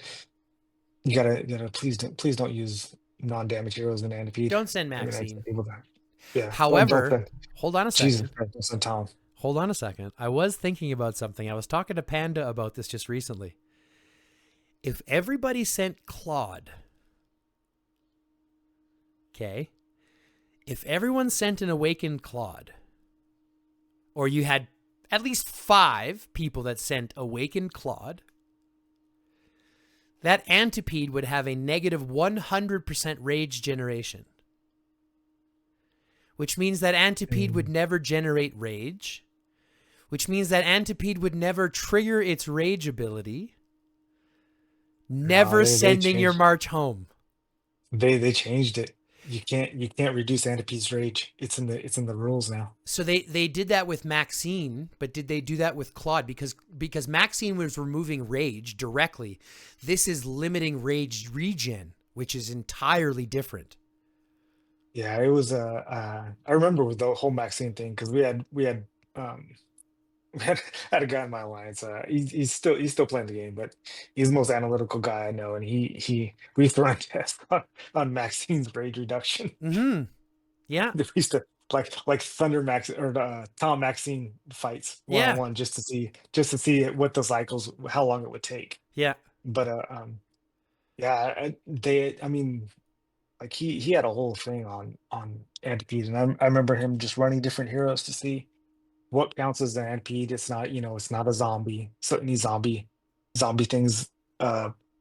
You gotta please don't use non-damage heroes in Antipede. Don't send I mean, I tell Maxine. people that. Yeah. Don't However, send. hold on a Jesus second. Christ, don't send Tom. Hold on a second. I was thinking about something. I was talking to Panda about this just recently. If everybody sent Claude, okay, if everyone sent an awakened Claude, or you had at least 5 people that sent awakened Claude, that Antipede would have a negative 100% rage generation. Which means that Antipede would never generate rage. Which means that Antipede would never trigger its rage ability. Never sending your march home. They changed it. You can't reduce Antipede's rage. It's in the rules now. So they did that with Maxine, but did they do that with Claude? Because Maxine was removing rage directly. This is limiting rage regen, which is entirely different. Yeah, it was I remember with the whole Maxine thing because we had a guy in my alliance. He's still playing the game, but he's the most analytical guy I know, and we used to run tests on Maxine's rage reduction. Mm-hmm. Yeah. We used to like Thunder Max or Tom Maxine fights Yeah. 1-on-1 just to see what the cycles, how long it would take. Yeah. But yeah, I mean, like he had a whole thing on Antipede, and I remember him just running different heroes to see what counts as an Antipede. It's not, it's not a zombie. So any zombie things,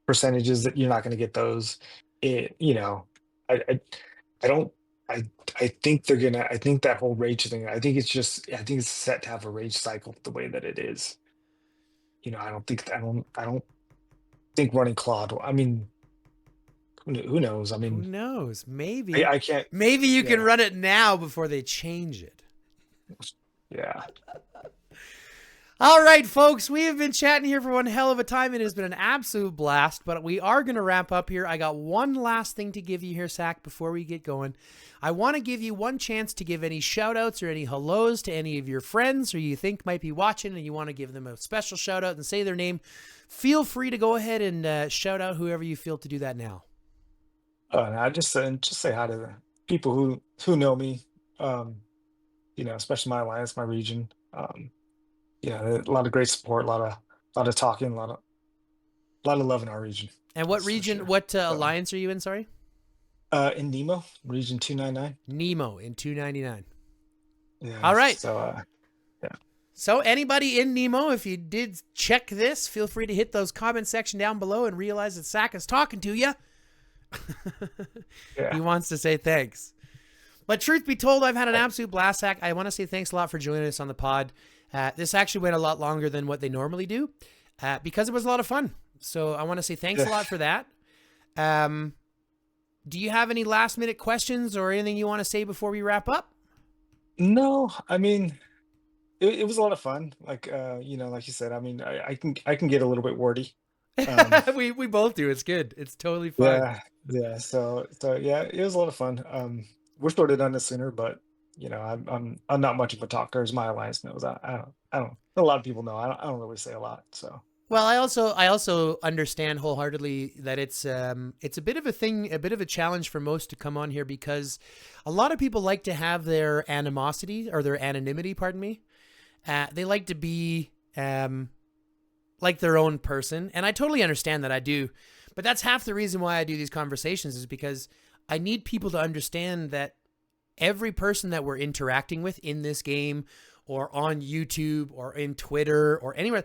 percentages that you're not going to get those. I I, I don't. I think I think that whole rage thing. I think it's set to have a rage cycle the way that it is. I don't think running Claude. I mean, who knows? I Who mean, knows? Maybe. I can't. Maybe you can Yeah. run it now before they change it. Yeah. All right, folks, we have been chatting here for one hell of a time. It has been an absolute blast, but we are going to wrap up here. I got one last thing to give you here, Sac, before we get going. I want to give you one chance to give any shout outs or any hellos to any of your friends or you think might be watching and you want to give them a special shout out and say their name. Feel free to go ahead and shout out whoever you feel to do that now. And I just say hi to the people who know me. Especially my alliance, my region. A lot of great support, a lot of talking, a lot of love in our region. And what That's for region, sure. what alliance are you in, sorry? In Nemo, region 299. Nemo in 299. Yeah. All right. So So anybody in Nemo, if you did check this, feel free to hit those comment section down below and realize that Sac is talking to you. yeah. He wants to say thanks. But truth be told, I've had an absolute blast, Sac. I want to say thanks a lot for joining us on the pod. This actually went a lot longer than what they normally do because it was a lot of fun. So I want to say thanks a lot for that. Do you have any last minute questions or anything you want to say before we wrap up? No, I mean, it was a lot of fun. Like like you said, I mean, I can get a little bit wordy. We both do. It's good. It's totally fine. Yeah. So yeah, it was a lot of fun. Wish I would have done this sooner, but I'm not much of a talker, as my alliance knows. I don't. A lot of people know. I don't really say a lot. So. Well, I also understand wholeheartedly that it's a bit of a thing, a bit of a challenge for most to come on here because a lot of people like to have their animosity or their anonymity, pardon me. They like to be like their own person, and I totally understand that. I do, but that's half the reason why I do these conversations is because I need people to understand that every person that we're interacting with in this game or on YouTube or in Twitter or anywhere,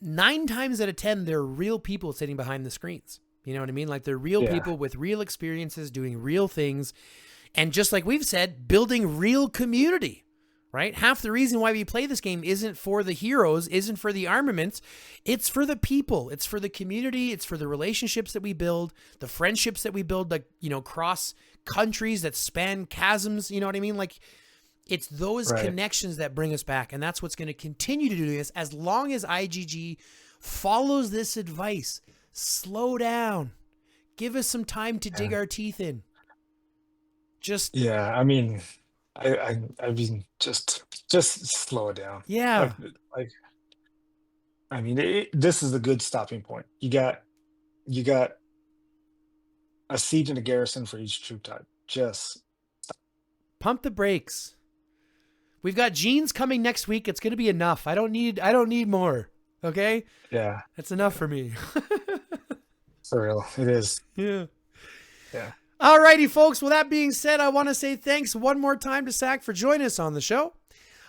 9 times out of 10, they're real people sitting behind the screens. You know what I mean? Like they're real people with real experiences, doing real things. And just like we've said, building real community, right? Half the reason why we play this game isn't for the heroes, isn't for the armaments. It's for the people. It's for the community. It's for the relationships that we build, the friendships that we build, like, cross countries that span chasms. You know what I mean? Like it's those connections that bring us back. And that's what's going to continue to do this as long as IGG follows this advice. Slow down. Give us some time to dig our teeth in. Just, Yeah, I mean, I mean, just slow it down. yeah. Like, I mean, this is a good stopping point. You got a siege and a garrison for each troop type. Just Pump the brakes. We've got Genes coming next week. It's going to be enough. I don't need more. Okay? yeah, That's enough for me. for real, it is. Yeah. Yeah, Alrighty, folks. With that being said, I want to say thanks one more time to Sac for joining us on the show.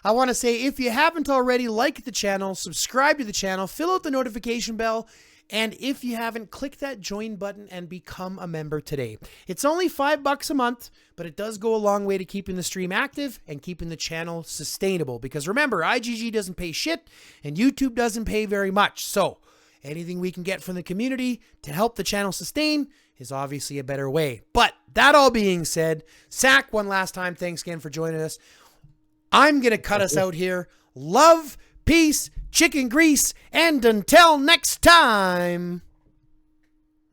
I want to say, if you haven't already, like the channel, subscribe to the channel, fill out the notification bell, and if you haven't, click that join button and become a member today. It's only $5 a month, but it does go a long way to keeping the stream active and keeping the channel sustainable. Because remember, IGG doesn't pay shit and YouTube doesn't pay very much. So anything we can get from the community to help the channel sustain is obviously a better way. But that all being said, Sac, one last time, thanks again for joining us. I'm going to cut us out here. Love, peace, chicken grease, and until next time.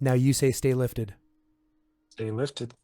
Now you say stay lifted. stay lifted.